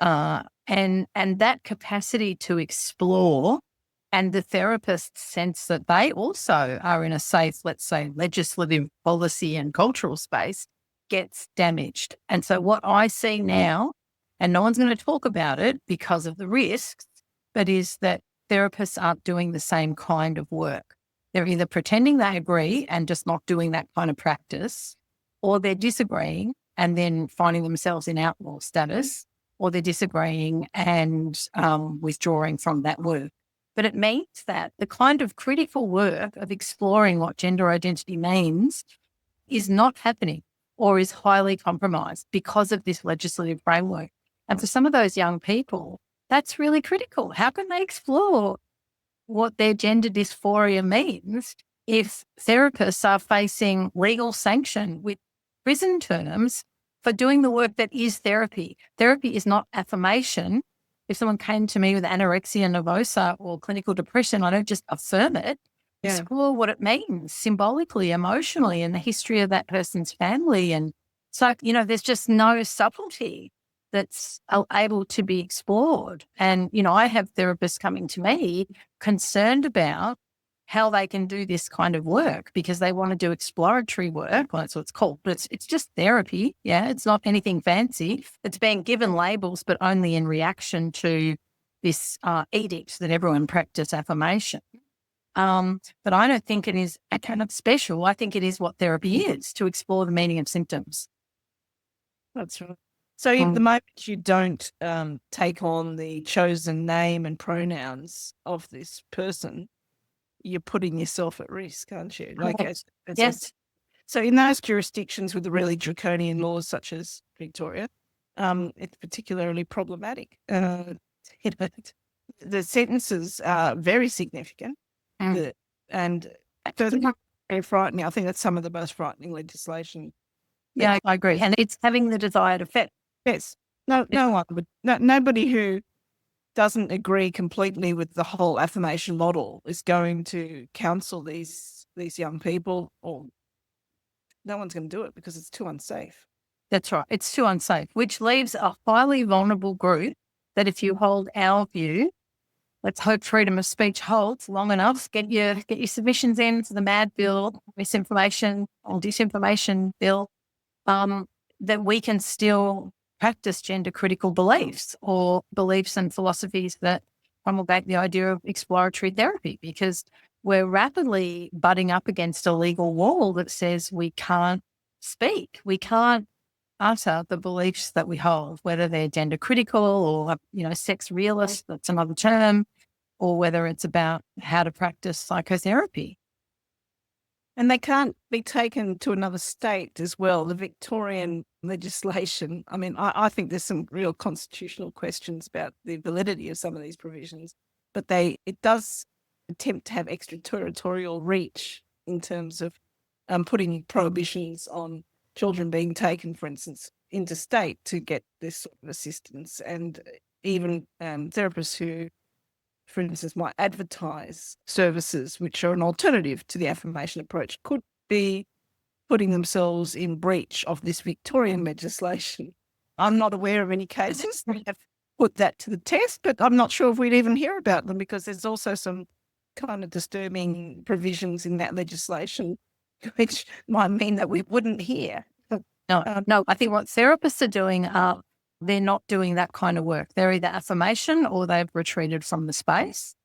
And that capacity to explore and the therapist's sense that they also are in a safe, let's say, legislative, policy and cultural space gets damaged. And so what I see now, and no one's going to talk about it because of the risks, but is that therapists aren't doing the same kind of work. They're either pretending they agree and just not doing that kind of practice, or they're disagreeing and then finding themselves in outlaw status, or they're disagreeing and withdrawing from that work. But it means that the kind of critical work of exploring what gender identity means is not happening or is highly compromised because of this legislative framework. And for some of those young people, that's really critical. How can they explore what their gender dysphoria means if therapists are facing legal sanction with prison terms for doing the work that is therapy? Therapy is not affirmation. If someone came to me with anorexia nervosa or clinical depression, I don't just affirm it. Explore what it means symbolically, emotionally, and the history of that person's family. And so, there's just no subtlety that's able to be explored. And, I have therapists coming to me concerned about how they can do this kind of work because they want to do exploratory work. Well, that's what it's called, but it's just therapy. Yeah, it's not anything fancy. It's being given labels, but only in reaction to this edict that everyone practice affirmation. But I don't think it is a kind of special. I think it is what therapy is, to explore the meaning of symptoms. That's right. So the moment you don't take on the chosen name and pronouns of this person, you're putting yourself at risk, aren't you? Yes. So in those jurisdictions with the really draconian laws such as Victoria, it's particularly problematic. The sentences are very significant and very frightening. I think that's some of the most frightening legislation. Yeah, I agree. And it's having the desired effect. Yes. No one would. Nobody who doesn't agree completely with the whole affirmation model is going to counsel these young people, or no one's going to do it because it's too unsafe. That's right. It's too unsafe, which leaves a highly vulnerable group that if you hold our view, let's hope freedom of speech holds long enough, get your submissions in to the MAD bill, misinformation or disinformation bill, that we can still practice gender critical beliefs or beliefs and philosophies that promulgate the idea of exploratory therapy, because we're rapidly butting up against a legal wall that says we can't speak, we can't utter the beliefs that we hold, whether they're gender critical or, sex realist, that's another term, or whether it's about how to practice psychotherapy. And they can't be taken to another state as well. The Victorian legislation, I mean, I think there's some real constitutional questions about the validity of some of these provisions, but it does attempt to have extraterritorial reach in terms of putting prohibitions on children being taken, for instance, interstate to get this sort of assistance, and even therapists who, for instance, might advertise services which are an alternative to the affirmation approach could be putting themselves in breach of this Victorian legislation. I'm not aware of any cases that have put that to the test, but I'm not sure if we'd even hear about them, because there's also some kind of disturbing provisions in that legislation which might mean that we wouldn't hear. No, I think what therapists are doing they're not doing that kind of work. They're either affirmation or they've retreated from the space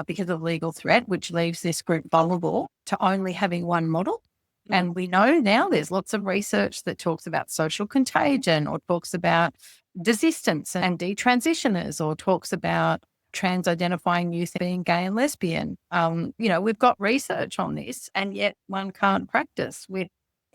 because of legal threat, which leaves this group vulnerable to only having one model. And we know now there's lots of research that talks about social contagion, or talks about desistance and detransitioners, or talks about trans-identifying youth being gay and lesbian. We've got research on this, and yet one can't practice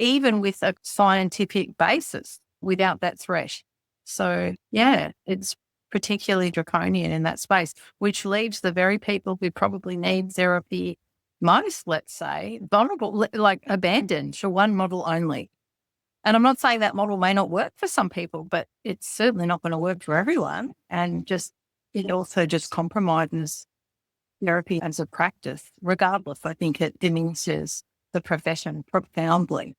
even with a scientific basis without that threat. So, yeah, it's particularly draconian in that space, which leaves the very people who probably need therapy most, let's say, vulnerable, like abandoned to one model only. And I'm not saying that model may not work for some people, but it's certainly not going to work for everyone. And it also just compromises therapy as a practice. Regardless, I think it diminishes the profession profoundly.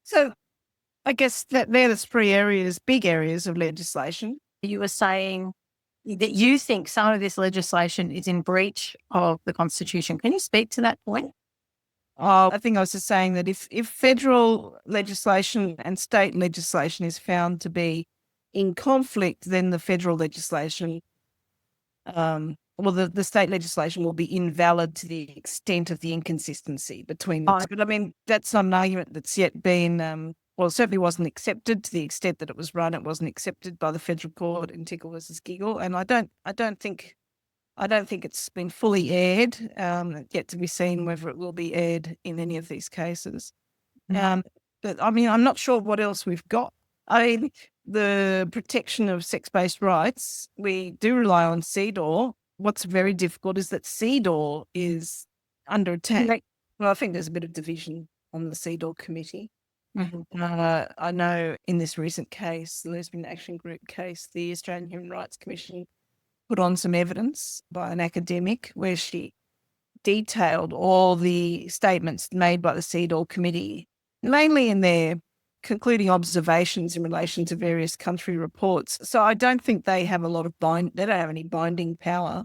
So I guess that they're the three big areas of legislation. You were saying that you think some of this legislation is in breach of the Constitution. Can you speak to that point? I think I was just saying that if federal legislation and state legislation is found to be in conflict, then the federal legislation, the state legislation will be invalid to the extent of the inconsistency between them. But I mean, that's not an argument that's yet been, it certainly wasn't accepted to the extent that it was run. It wasn't accepted by the federal court in Tickle versus Giggle, and I don't think it's been fully aired. Yet to be seen whether it will be aired in any of these cases. But I mean, I'm not sure what else we've got. I mean, the protection of sex-based rights, we do rely on CEDAW. What's very difficult is that CEDAW is under attack. Well, I think there's a bit of division on the CEDAW committee. I know in this recent case, the Lesbian Action Group case, the Australian Human Rights Commission put on some evidence by an academic where she detailed all the statements made by the CEDAW committee, mainly in their concluding observations in relation to various country reports. So I don't think they have a lot of they don't have any binding power.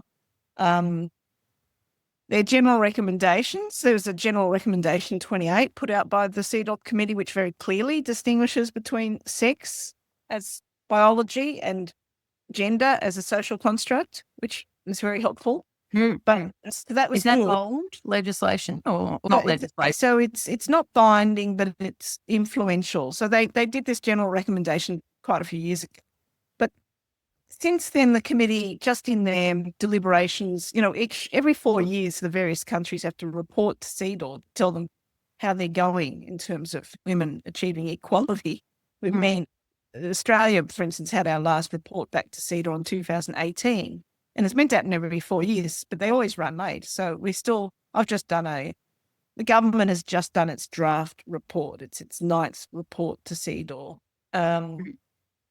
Their general recommendations, there was a general recommendation 28 put out by the CEDAW committee, which very clearly distinguishes between sex as biology and gender as a social construct, which is very helpful. But that was is that old legislation or not legislation? So it's not binding, but it's influential. So they did this general recommendation quite a few years ago. But since then, the committee, just in their deliberations, every 4 years, the various countries have to report to CEDAW, tell them how they're going in terms of women achieving equality with men. Australia, for instance, had our last report back to CEDAW in 2018, and it's meant to happen every 4 years, but they always run late. So the government has just done its draft report. It's its 9th report to CEDAW.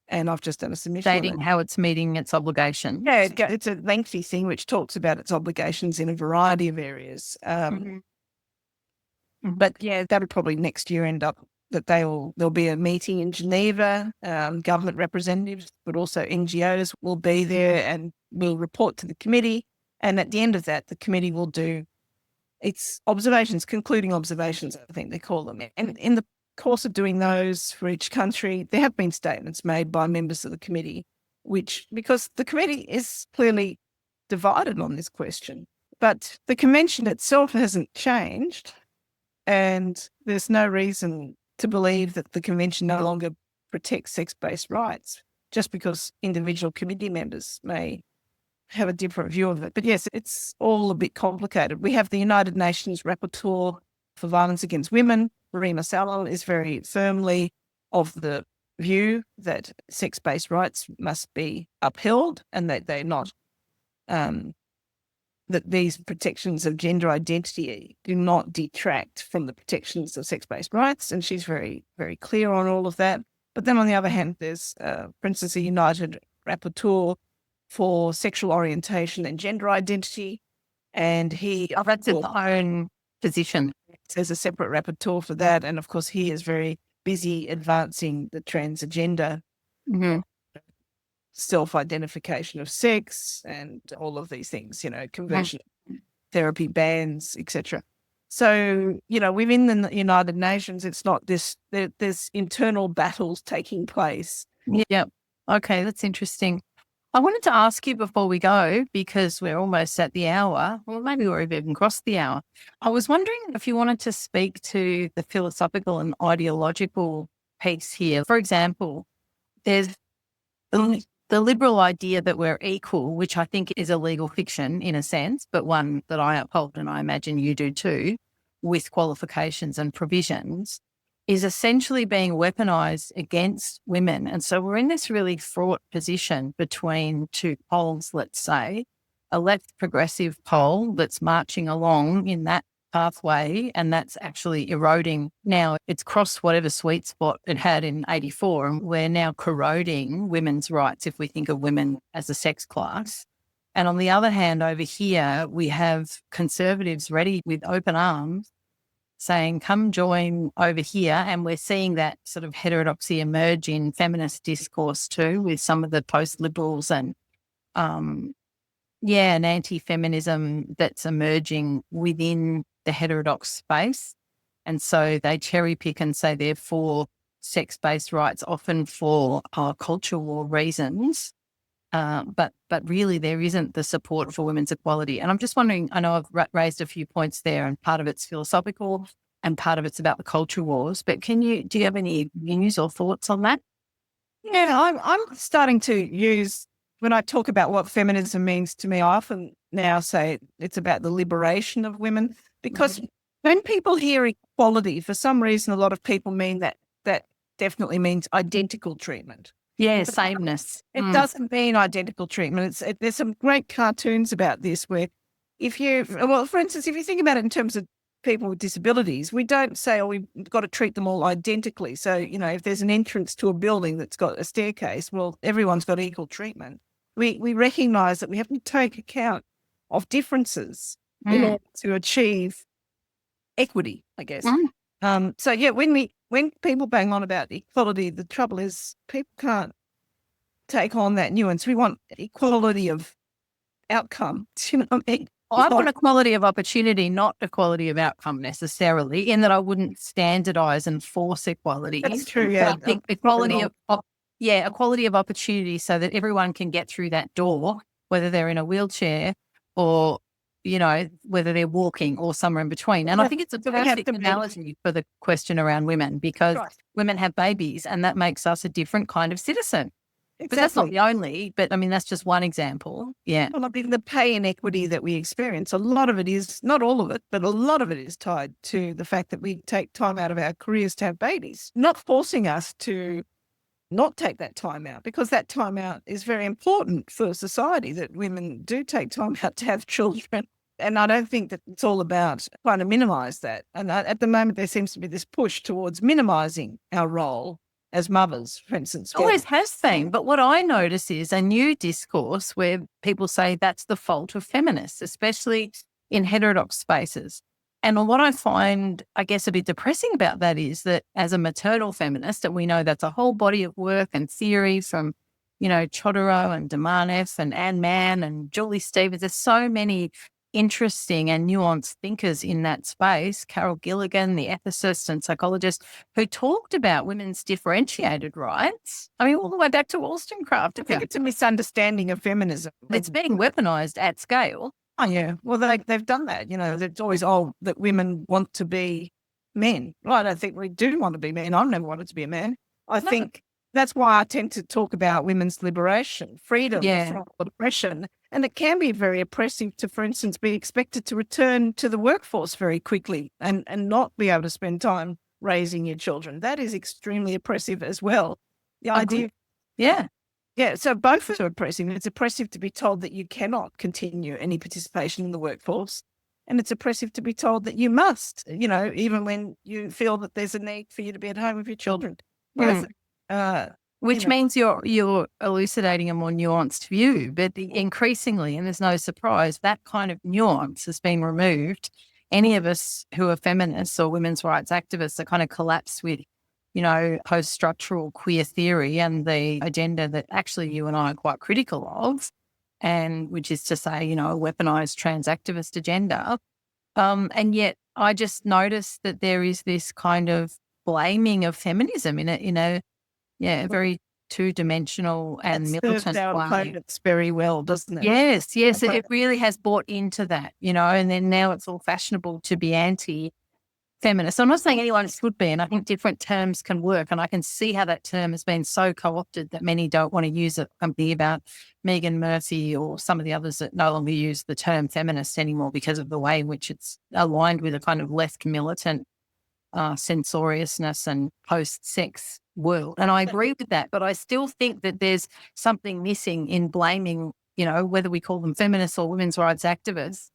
And I've just done a submission. Stating how it's meeting its obligations. Yeah, it's a lengthy thing which talks about its obligations in a variety of areas. But yeah, that'll probably next year end up that there'll be a meeting in Geneva, government representatives, but also NGOs will be there and will report to the committee. And at the end of that, the committee will do its observations, concluding observations, I think they call them. And in the course of doing those for each country, there have been statements made by members of the committee, because the committee is clearly divided on this question. But the convention itself hasn't changed, and there's no reason to believe that the convention no longer protects sex-based rights just because individual committee members may have a different view of it. But yes, it's all a bit complicated. We have the United Nations Rapporteur for Violence Against Women, Rima Salal, is very firmly of the view that sex-based rights must be upheld and that they're that these protections of gender identity do not detract from the protections of sex-based rights, and she's very, very clear on all of that. But then on the other hand, there's, for instance, a United Rapporteur for sexual orientation and gender identity, and that's its own position. There's a separate rapporteur for that, and of course he is very busy advancing the trans agenda, self-identification of sex and all of these things, conversion therapy bans, etc. So, within the United Nations, it's not this, there's internal battles taking place. Yeah. Okay, that's interesting. I wanted to ask you before we go, because we're almost at the hour, or maybe we've even crossed the hour. I was wondering if you wanted to speak to the philosophical and ideological piece here. For example, there's the liberal idea that we're equal, which I think is a legal fiction in a sense, but one that I uphold, and I imagine you do too, with qualifications and provisions, is essentially being weaponized against women. And so we're in this really fraught position between two poles, let's say, a left progressive pole that's marching along in that pathway, and that's actually eroding. Now it's crossed whatever sweet spot it had in 84, and we're now corroding women's rights if we think of women as a sex class. And on the other hand, over here, we have conservatives ready with open arms saying, come join over here. And we're seeing that sort of heterodoxy emerge in feminist discourse too, with some of the post-liberals and and anti-feminism that's emerging within the heterodox space. And so they cherry pick and say they're for sex-based rights, often for culture war reasons. But really there isn't the support for women's equality. And I'm just wondering, I know I've raised a few points there, and part of it's philosophical and part of it's about the culture wars, but do you have any views or thoughts on that? Yeah, I'm starting to use, when I talk about what feminism means to me, I often now say it's about the liberation of women, because when people hear equality, for some reason, a lot of people mean that definitely means identical treatment. Yeah, sameness. It doesn't mean identical treatment. There's some great cartoons about this where for instance, if you think about it in terms of people with disabilities, we don't say, we've got to treat them all identically. So, if there's an entrance to a building that's got a staircase, well, everyone's got equal treatment. We recognise that we have to take account of differences in order to achieve equity, I guess. So yeah, when people bang on about equality, the trouble is people can't take on that nuance. We want equality of outcome. Do you know what I mean? I want equality of opportunity, not equality of outcome necessarily, in that I wouldn't standardise and force equality. That's true, yeah. I think equality of opportunity so that everyone can get through that door, whether they're in a wheelchair or, whether they're walking or somewhere in between. And I think it's a perfect analogy for the question around women, because women have babies and that makes us a different kind of citizen. Exactly. But that's not the only, but that's just one example. Yeah. Well, the pay inequity that we experience, a lot of it is, not all of it, but a lot of it is tied to the fact that we take time out of our careers to have babies, not forcing us to not take that time out, because that time out is very important for society, that women do take time out to have children. And I don't think that it's all about trying to minimise that. And at the moment, there seems to be this push towards minimising our role as mothers, for instance. Always has been. But what I notice is a new discourse where people say that's the fault of feminists, especially in heterodox spaces. And what I find, I guess, a bit depressing about that is that as a maternal feminist, and we know that's a whole body of work and theory from, Chodorow and Demanev and Anne Mann and Julie Stevens. There's so many interesting and nuanced thinkers in that space, Carol Gilligan, the ethicist and psychologist, who talked about women's differentiated rights. All the way back to Wollstonecraft. I think it's a misunderstanding of feminism. It's being weaponized at scale. Oh, yeah. Well, they've done that. It's always, that women want to be men. Well, I don't think we do want to be men. I've never wanted to be a man. I think that's why I tend to talk about women's liberation, freedom from oppression. And it can be very oppressive to, for instance, be expected to return to the workforce very quickly and not be able to spend time raising your children. That is extremely oppressive as well. The idea. Yeah. Yeah, so both are oppressive. It's oppressive to be told that you cannot continue any participation in the workforce. And it's oppressive to be told that you must, even when you feel that there's a need for you to be at home with your children. Both, Which means you're elucidating a more nuanced view, but increasingly, and there's no surprise, that kind of nuance has been removed. Any of us who are feminists or women's rights activists are kind of collapsed with, post-structural queer theory and the agenda that actually you and I are quite critical of, and which is to say, a weaponized trans activist agenda. And yet I just noticed that there is this kind of blaming of feminism in a very two-dimensional and militant way. It's very well, doesn't it? Yes, it really has bought into that, and then now it's all fashionable to be anti-feminist. I'm not saying anyone should be, and I think different terms can work, and I can see how that term has been so co-opted that many don't want to use it. I'm thinking about Megan Murphy or some of the others that no longer use the term feminist anymore because of the way in which it's aligned with a kind of left militant censoriousness and post-sex world. And I agree with that, but I still think that there's something missing in blaming, whether we call them feminists or women's rights activists,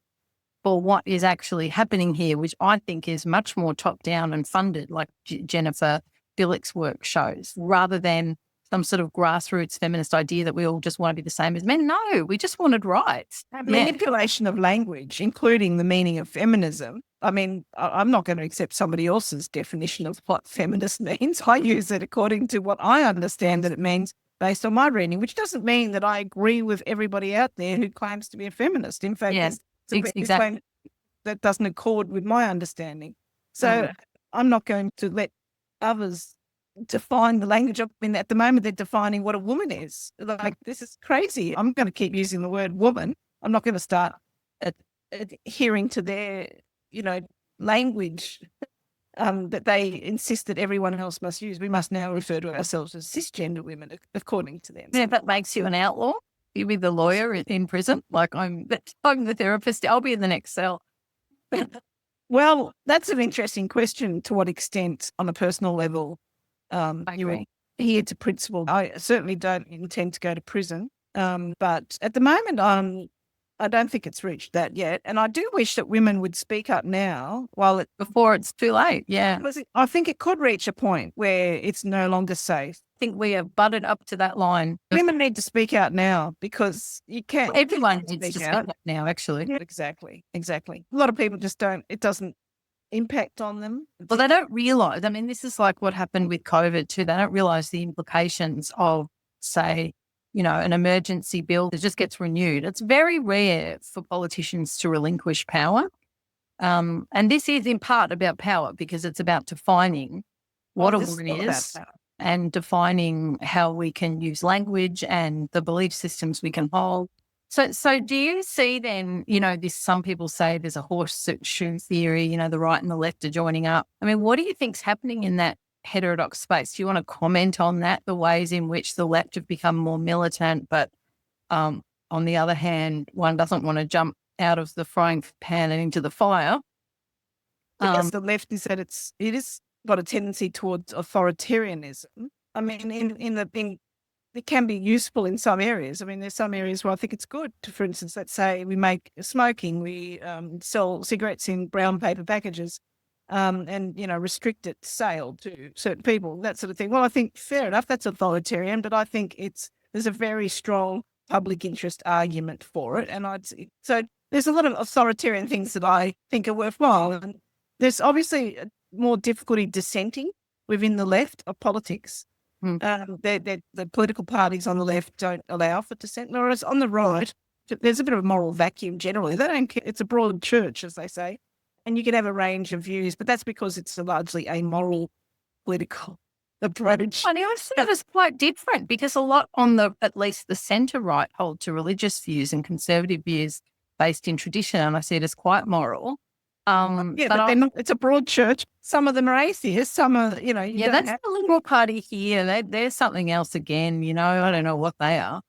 for what is actually happening here, which I think is much more top-down and funded, like Jennifer Billick's work shows, rather than some sort of grassroots feminist idea that we all just want to be the same as men. No, we just wanted rights. Manipulation of language, including the meaning of feminism. I mean, I'm not going to accept somebody else's definition of what feminist means. I use it according to what I understand that it means based on my reading, which doesn't mean that I agree with everybody out there who claims to be a feminist. In fact, exactly. That doesn't accord with my understanding. So I'm not going to let others define the language. I mean, at the moment, they're defining what a woman is. Like, this is crazy. I'm going to keep using the word woman. I'm not going to start adhering to their, language that they insist that everyone else must use. We must now refer to ourselves as cisgender women, according to them. Yeah, that makes you an outlaw. You'll be the lawyer in prison. Like, I'm the therapist. I'll be in the next cell. Well, that's an interesting question. To what extent, on a personal level, you adhere to principle? I certainly don't intend to go to prison. But at the moment, I don't think it's reached that yet. And I do wish that women would speak up now before it's too late. Yeah. I think it could reach a point where it's no longer safe. I think we have butted up to that line. Women need to speak out now because you can't. Everyone needs to speak out now, actually. Yeah, exactly. A lot of people just don't, it doesn't impact on them. Well, they don't realise. I mean, this is like what happened with COVID too. They don't realise the implications of, say, an emergency bill that just gets renewed. It's very rare for politicians to relinquish power. And this is in part about power because it's about defining what a woman is and defining how we can use language and the belief systems we can hold. So do you see then, this, some people say there's a horseshoe theory, the right and the left are joining up. I mean, what do you think's happening in that heterodox space? Do you want to comment on that, the ways in which the left have become more militant, but on the other hand, one doesn't want to jump out of the frying pan and into the fire? Yes, the left is that it is got a tendency towards authoritarianism. I mean, it can be useful in some areas. I mean, there's some areas where I think it's good. For instance, let's say we make smoking, we sell cigarettes in brown paper packages. And, restrict its sale to certain people, that sort of thing. Well, I think fair enough, that's authoritarian, but I think there's a very strong public interest argument for it. And so there's a lot of authoritarian things that I think are worthwhile. And there's obviously more difficulty dissenting within the left of politics. The political parties on the left don't allow for dissent, whereas on the right, there's a bit of a moral vacuum generally. They don't care. It's a broad church, as they say. And you can have a range of views, but that's because it's largely a moral political approach. I see that as quite different because a lot at least the centre right hold to religious views and conservative views based in tradition, and I see it as quite moral. But they're not, it's a broad church. Some of them are atheists. Some are, that's the Liberal Party here. They're something else again. I don't know what they are.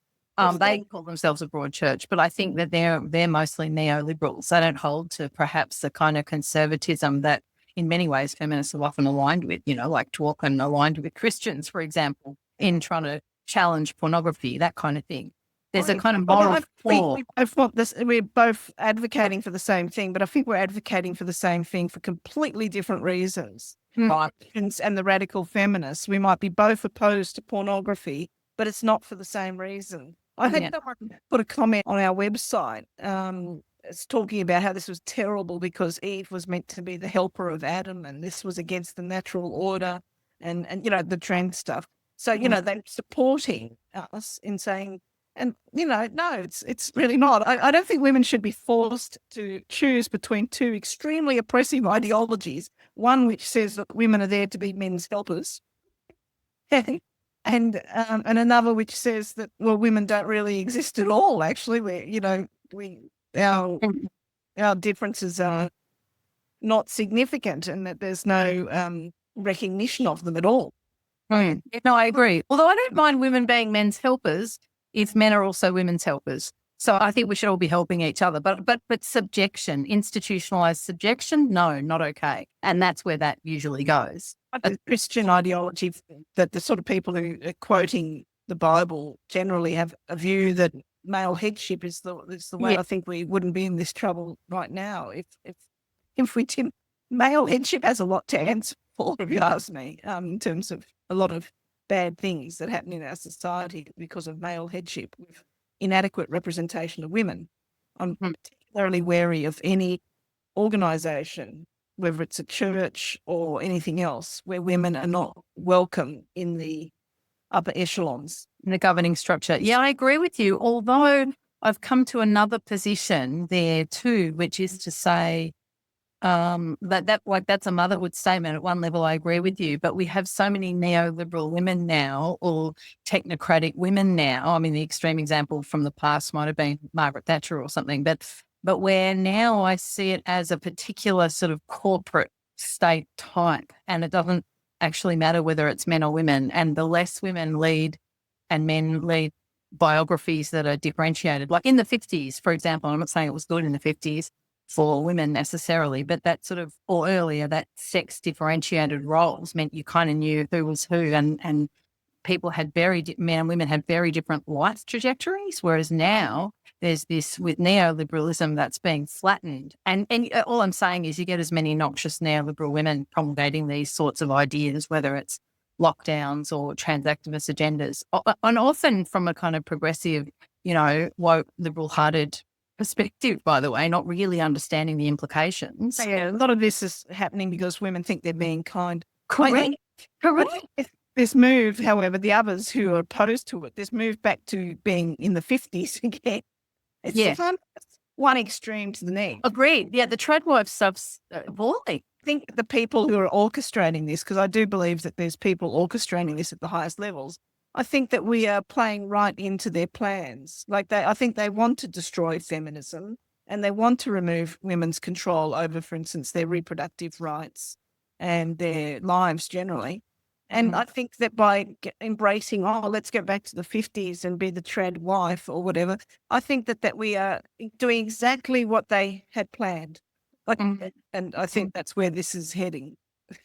They call themselves a broad church, but I think that they're mostly neoliberals. They don't hold to perhaps the kind of conservatism that in many ways feminists are often aligned with, like Dworkin aligned with Christians, for example, in trying to challenge pornography, that kind of thing. There's a Right. kind of Well, moral I flaw. think we're both advocating for the same thing, but I think we're advocating for the same thing for completely different reasons. Right. And the radical feminists, we might be both opposed to pornography, but it's not for the same reason. I think that one put a comment on our website. It's talking about how this was terrible because Eve was meant to be the helper of Adam, and this was against the natural order, and the trans stuff. So they're supporting us in saying. And, no, it's really not. I don't think women should be forced to choose between two extremely oppressive ideologies, one which says that women are there to be men's helpers, and another which says that, well, women don't really exist at all, actually. Our differences are not significant and that there's no recognition of them at all. No, I agree. Although I don't mind women being men's helpers if men are also women's helpers. So I think we should all be helping each other. But subjection, institutionalized subjection, no, not okay. And that's where that usually goes. The Christian ideology that the sort of people who are quoting the Bible generally have a view that male headship is the way. I think we wouldn't be in this trouble right now if we didn't. Male headship has a lot to answer for, if you ask me, in terms of a lot of bad things that happen in our society because of male headship with inadequate representation of women. I'm particularly wary of any organisation, whether it's a church or anything else, where women are not welcome in the upper echelons. In the governing structure. Yeah, I agree with you. Although I've come to another position there too, which is to say, that's a motherhood statement. At one level, I agree with you, but we have so many neoliberal women now, or technocratic women now. I mean, the extreme example from the past might have been Margaret Thatcher or something, but where now I see it as a particular sort of corporate state type, and it doesn't actually matter whether it's men or women. And the less women lead and men lead biographies that are differentiated, like in the 50s, for example. I'm not saying it was good in the 50s. For women necessarily, but that sort of, or earlier, that sex differentiated roles meant you kind of knew who was who, and people had men and women had very different life trajectories, whereas now there's this, with neoliberalism, that's being flattened. And all I'm saying is you get as many noxious neoliberal women promulgating these sorts of ideas, whether it's lockdowns or trans activist agendas, and often from a kind of progressive, woke, liberal-hearted perspective, by the way, not really understanding the implications. Yeah, a lot of this is happening because women think they're being kind. Correct. This move, however, the others who are opposed to it, this move back to being in the 50s again. It's one extreme to the next. Agreed. Yeah, the Treadwife stuff's appalling. I think the people who are orchestrating this, because I do believe that there's people orchestrating this at the highest levels, I think that we are playing right into their plans. I think they want to destroy feminism and they want to remove women's control over, for instance, their reproductive rights and their lives generally. And I think that by embracing, let's go back to the 50s and be the trad wife or whatever, I think that we are doing exactly what they had planned. And I think that's where this is heading.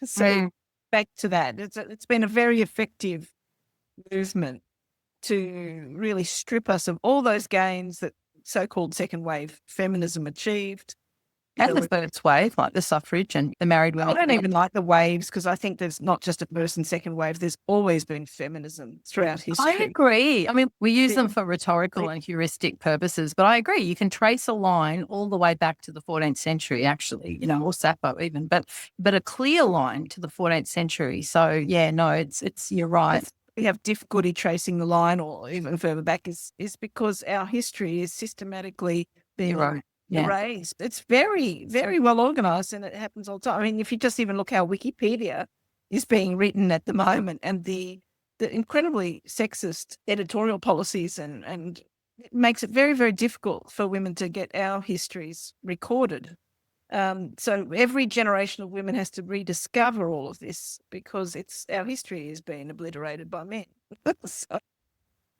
So back to that. It's been a very effective movement to really strip us of all those gains that so-called second wave feminism achieved. And the first wave, like the suffrage and the married women. I don't even like the waves because I think there's not just a first and second wave. There's always been feminism throughout history. I agree. I mean, we use them for rhetorical and heuristic purposes, but I agree. You can trace a line all the way back to the 14th century, actually, or Sappho even, but a clear line to the 14th century. So, yeah, no, it's you're right. We have difficulty tracing the line or even further back is because our history is systematically being erased. It's very, very well organised and it happens all the time. I mean, if you just even look how Wikipedia is being written at the moment and the incredibly sexist editorial policies and it makes it very, very difficult for women to get our histories recorded. So every generation of women has to rediscover all of this because our history is being obliterated by men.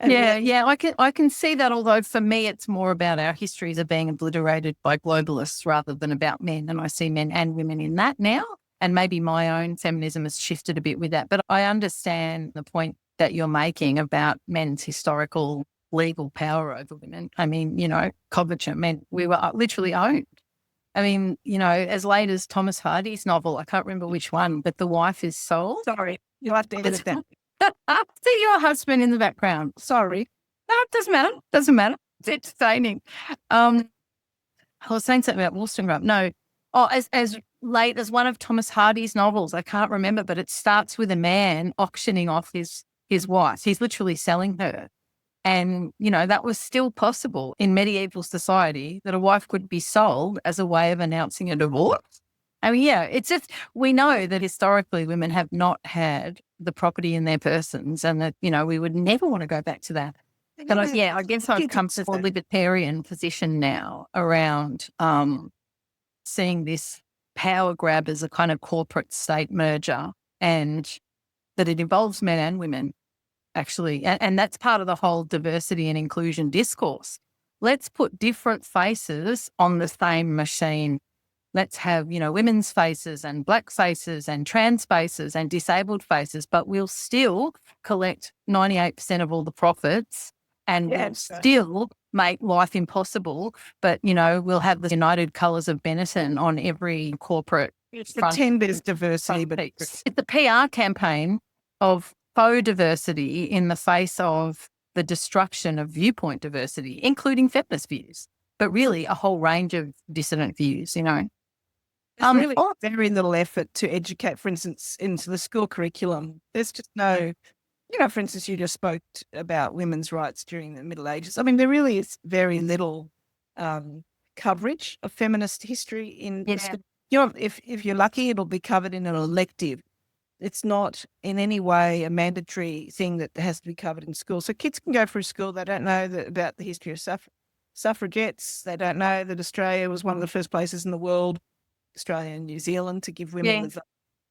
I can see that. Although for me, it's more about our histories are being obliterated by globalists rather than about men, and I see men and women in that now. And maybe my own feminism has shifted a bit with that. But I understand the point that you're making about men's historical legal power over women. I mean, coverture meant we were literally owned. I mean, as late as Thomas Hardy's novel, I can't remember which one, but the wife is sold. Sorry, you'll have to edit that. See your husband in the background. Sorry. No, it doesn't matter. Doesn't matter. It's entertaining. I was saying something about Wollstonecraft. No. Oh, as late as one of Thomas Hardy's novels, I can't remember, but it starts with a man auctioning off his wife. He's literally selling her. And, that was still possible in medieval society, that a wife could be sold as a way of announcing a divorce. I mean, yeah, it's just, we know that historically women have not had the property in their persons, and that, we would never want to go back to that. But I guess I've come to a libertarian position now around seeing this power grab as a kind of corporate state merger, and that it involves men and women, actually. And that's part of the whole diversity and inclusion discourse. Let's put different faces on the same machine. Let's have, women's faces and black faces and trans faces and disabled faces, but we'll still collect 98% of all the profits, and we'll still make life impossible. But, we'll have the United Colours of Benetton on every corporate. Pretend there's diversity, but it's the PR campaign of faux diversity in the face of the destruction of viewpoint diversity, including feminist views, but really a whole range of dissident views, There's really very little effort to educate, for instance, into the school curriculum. There's just no, for instance, you just spoke about women's rights during the Middle Ages. I mean, there really is very little coverage of feminist history in school. If you're lucky, it'll be covered in an elective. It's not in any way a mandatory thing that has to be covered in school. So kids can go through school, they don't know about the history of suffragettes. They don't know that Australia was one of the first places in the world, Australia and New Zealand, to give women the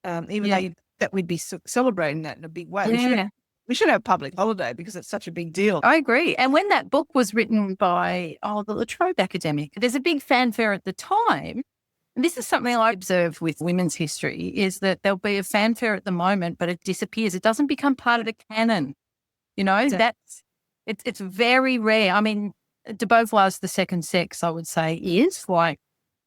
vote. Even though that we'd be celebrating that in a big way. We should have a public holiday because it's such a big deal. I agree. And when that book was written by the La Trobe academic, there's a big fanfare at the time. And this is something I observe with women's history, is that there'll be a fanfare at the moment, but it disappears. It doesn't become part of the canon. It's very rare. I mean, de Beauvoir's The Second Sex, I would say, is like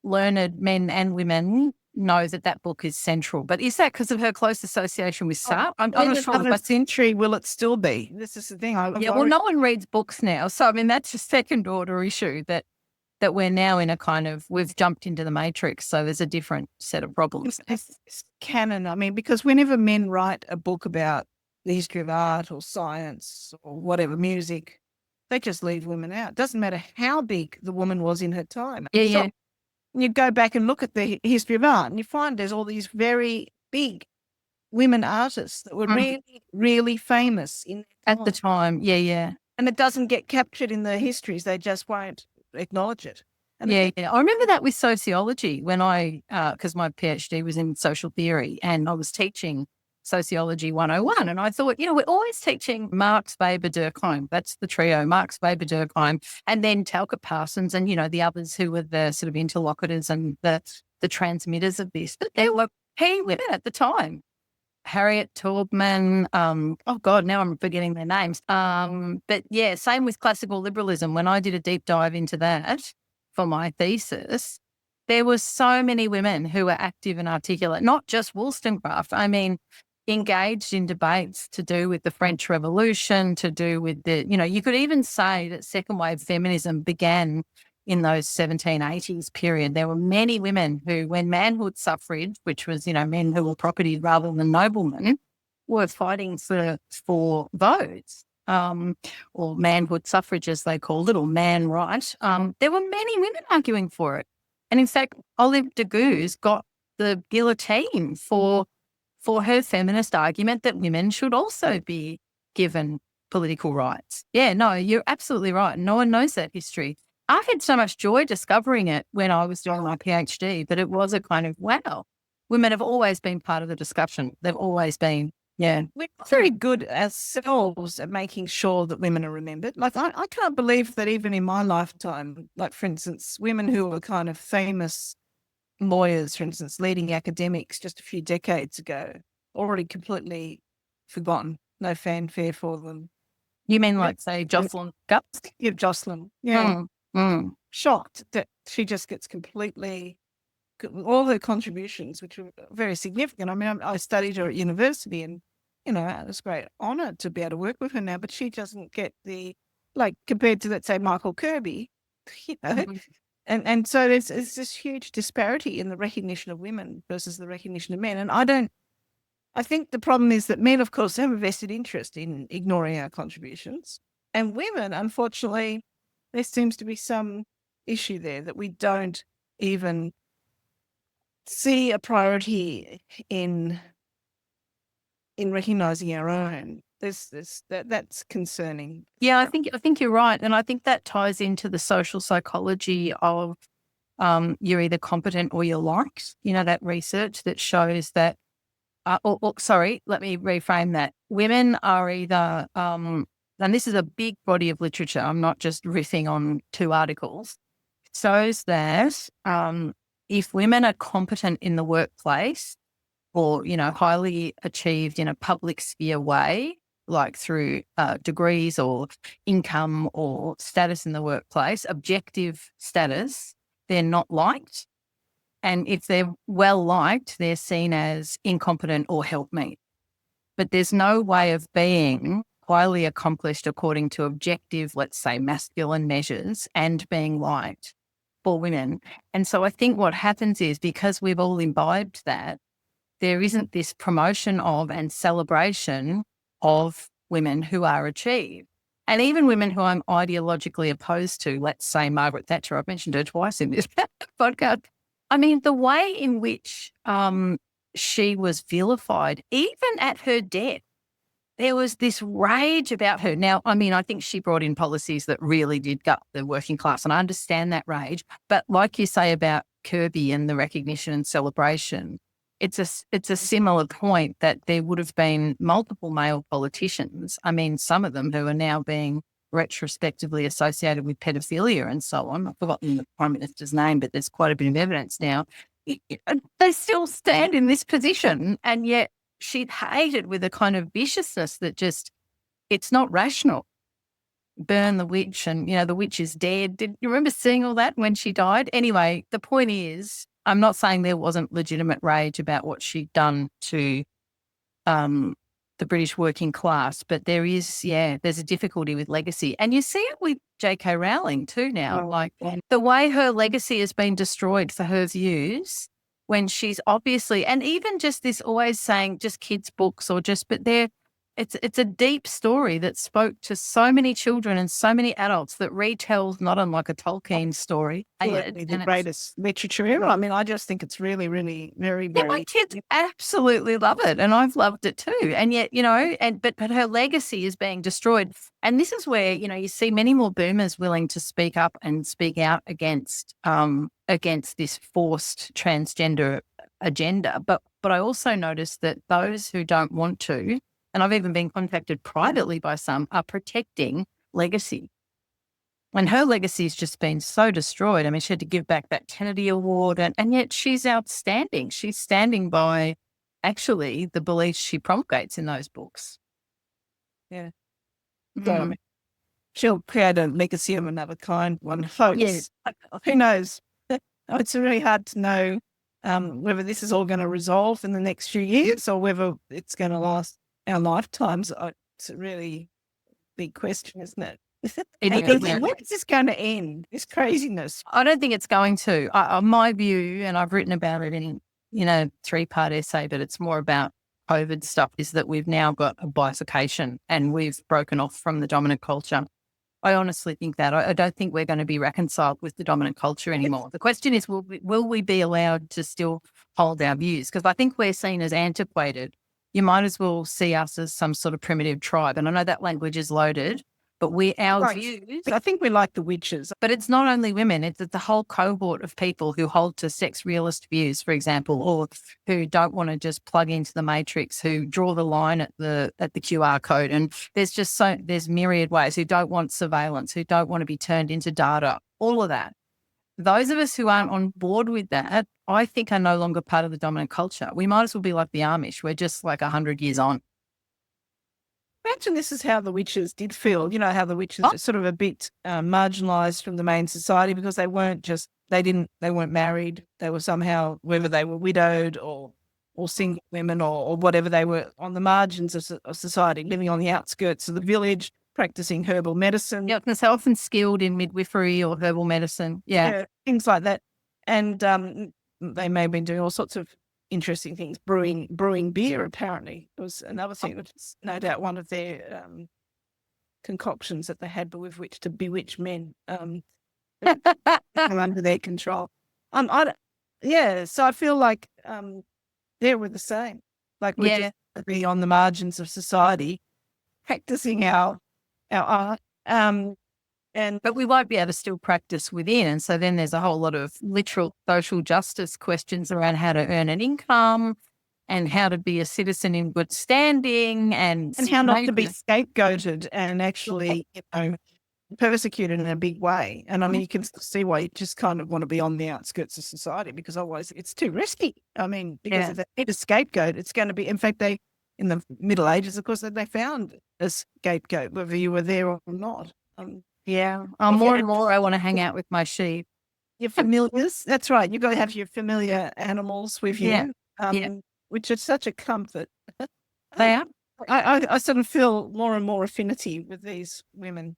learned men and women know that book is central. But is that because of her close association with Sartre? I'm not sure. But century will it still be? This is the thing. Well, no one reads books now. So, I mean, that's a second order issue that we're now in a kind of, we've jumped into the matrix. So there's a different set of problems. It's canon. I mean, because whenever men write a book about the history of art or science or whatever, music, they just leave women out. It doesn't matter how big the woman was in her time. Yeah. You go back and look at the history of art and you find there's all these very big women artists that were really, really famous at the time. Yeah. And it doesn't get captured in the histories. They just won't acknowledge it. And I remember that with sociology when because my PhD was in social theory and I was teaching Sociology 101. And I thought, we're always teaching Marx, Weber, Durkheim. That's the trio, Marx, Weber, Durkheim, and then Talcott Parsons and, the others who were the sort of interlocutors and the transmitters of this. But there were key women at the time. Harriet Tubman, now I'm forgetting their names. But yeah, same with classical liberalism. When I did a deep dive into that for my thesis, there were so many women who were active and articulate, not just Wollstonecraft. I mean, engaged in debates to do with the French Revolution, to do with you could even say that second wave feminism began in those 1780s period. There were many women who, when manhood suffrage, which was, men who were property rather than noblemen, were fighting for votes, or manhood suffrage as they called it, or man right. There were many women arguing for it. And in fact, Olive de Gouz got the guillotine for her feminist argument that women should also be given political rights. Yeah, no, you're absolutely right. No one knows that history. I had so much joy discovering it when I was doing my PhD, but it was a kind of, wow, women have always been part of the discussion. They've always been, We're very good ourselves at making sure that women are remembered. Like, I can't believe that even in my lifetime, like, for instance, women who were kind of famous lawyers, for instance, leading academics just a few decades ago, already completely forgotten. No fanfare for them. You mean like, say, Jocelyn Guts? Yeah, Jocelyn. Yeah. Shocked that she just gets completely, all her contributions, which were very significant. I mean, I studied her at university and, it was a great honour to be able to work with her now, but she doesn't get compared to, let's say, Michael Kirby, and so there's this huge disparity in the recognition of women versus the recognition of men. And I think the problem is that men, of course, have a vested interest in ignoring our contributions. And women, unfortunately, there seems to be some issue there that we don't even see a priority in recognising our own. That's concerning. Yeah, I think you're right. And I think that ties into the social psychology of you're either competent or you're liked. That research that shows that, sorry, let me reframe that. Women are either, and this is a big body of literature, I'm not just riffing on 2 articles, shows that if women are competent in the workplace or, highly achieved in a public sphere way, like through degrees or income or status in the workplace, objective status, they're not liked. And if they're well liked, they're seen as incompetent or helpmate. But there's no way of being highly accomplished according to objective, let's say, masculine measures and being liked for women. And so I think what happens is, because we've all imbibed that, there isn't this promotion of and celebration of women who are achieved. And even women who I'm ideologically opposed to, let's say Margaret Thatcher, I've mentioned her twice in this podcast. I mean, the way in which she was vilified, even at her death, there was this rage about her. Now, I mean, I think she brought in policies that really did gut the working class, and I understand that rage. But like you say about Kirby and the recognition and celebration, it's a similar point that there would have been multiple male politicians. I mean, some of them who are now being retrospectively associated with pedophilia and so on. I've forgotten the Prime Minister's name, but there's quite a bit of evidence now. They still stand in this position, and yet she'd hated with a kind of viciousness that just, it's not rational. Burn the witch, and, the witch is dead. Did you remember seeing all that when she died? Anyway, the point is, I'm not saying there wasn't legitimate rage about what she'd done to the British working class, but there's a difficulty with legacy. And you see it with J.K. Rowling too now, the way her legacy has been destroyed for her views when she's obviously, and even just this always saying just kids' books or just, but it's a deep story that spoke to so many children and so many adults that retells not unlike a Tolkien story. The greatest literature ever. I mean, I just think it's really, really very, very... Yeah, my kids absolutely love it, and I've loved it too. And yet, but her legacy is being destroyed. And this is where, you see many more boomers willing to speak up and speak out against this forced transgender agenda. But I also noticed that those who don't want to, and I've even been contacted privately by some, are protecting legacy. And her legacy has just been so destroyed. I mean, she had to give back that Kennedy Award, and yet she's outstanding. She's standing by, actually, the beliefs she promulgates in those books. Yeah. So, she'll create a legacy of another kind, one hopes. Yes. Who knows? It's really hard to know whether this is all going to resolve in the next few years or whether it's going to last our lifetimes. It's a really big question, isn't it? When is this going to end, this craziness? I don't think it's going to. My view, and I've written about it in, 3-part essay, but it's more about COVID stuff, is that we've now got a bifurcation and we've broken off from the dominant culture. I honestly think that. I don't think we're going to be reconciled with the dominant culture anymore. The question is, will we be allowed to still hold our views? Because I think we're seen as antiquated. You might as well see us as some sort of primitive tribe. And I know that language is loaded, but our views... I think we're like the witches. But it's not only women, it's the whole cohort of people who hold to sex realist views, for example, or who don't want to just plug into the matrix, who draw the line at the QR code. And there's myriad ways, who don't want surveillance, who don't want to be turned into data, all of that. those of us who aren't on board with that, I think are no longer part of the dominant culture. We might as well be like the Amish. We're just like 100 years on. Imagine this is how the witches did feel. You know, how the witches are sort of a bit marginalised from the main society because they weren't married. They were somehow, whether they were widowed or single women or whatever, they were on the margins of society, living on the outskirts of the village, practicing herbal medicine. Yeah, because they're often skilled in midwifery or herbal medicine. Yeah, things like that. And they may have been doing all sorts of interesting things. Brewing beer, apparently, was another thing, which is no doubt one of their concoctions that they had with which to bewitch men under their control. So I feel like we're the same. Like we're just be on the margins of society, practicing our art. But we won't be able to still practice within. And so then there's a whole lot of literal social justice questions around how to earn an income and how to be a citizen in good standing and how not to be scapegoated and actually, persecuted in a big way. And I mean, you can see why you just kind of want to be on the outskirts of society because otherwise it's too risky. I mean, because if they need a scapegoat, it's going to be, in fact, in the Middle Ages, of course, they found a scapegoat, whether you were there or not. More and more I want to hang out with my sheep. Your familiars, that's right. You've got to have your familiar animals with you, which is such a comfort. They are. I sort of feel more and more affinity with these women.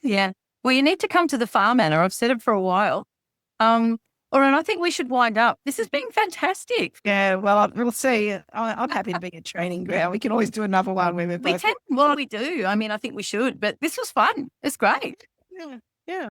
Yeah. Well, you need to come to the Farm, Anna. I've said it for a while. All right, I think we should wind up. This has been fantastic. Yeah, well, we'll see. I'm happy to be a training ground. We can always do another one where we do. I mean, I think we should, but this was fun. It's great. Yeah.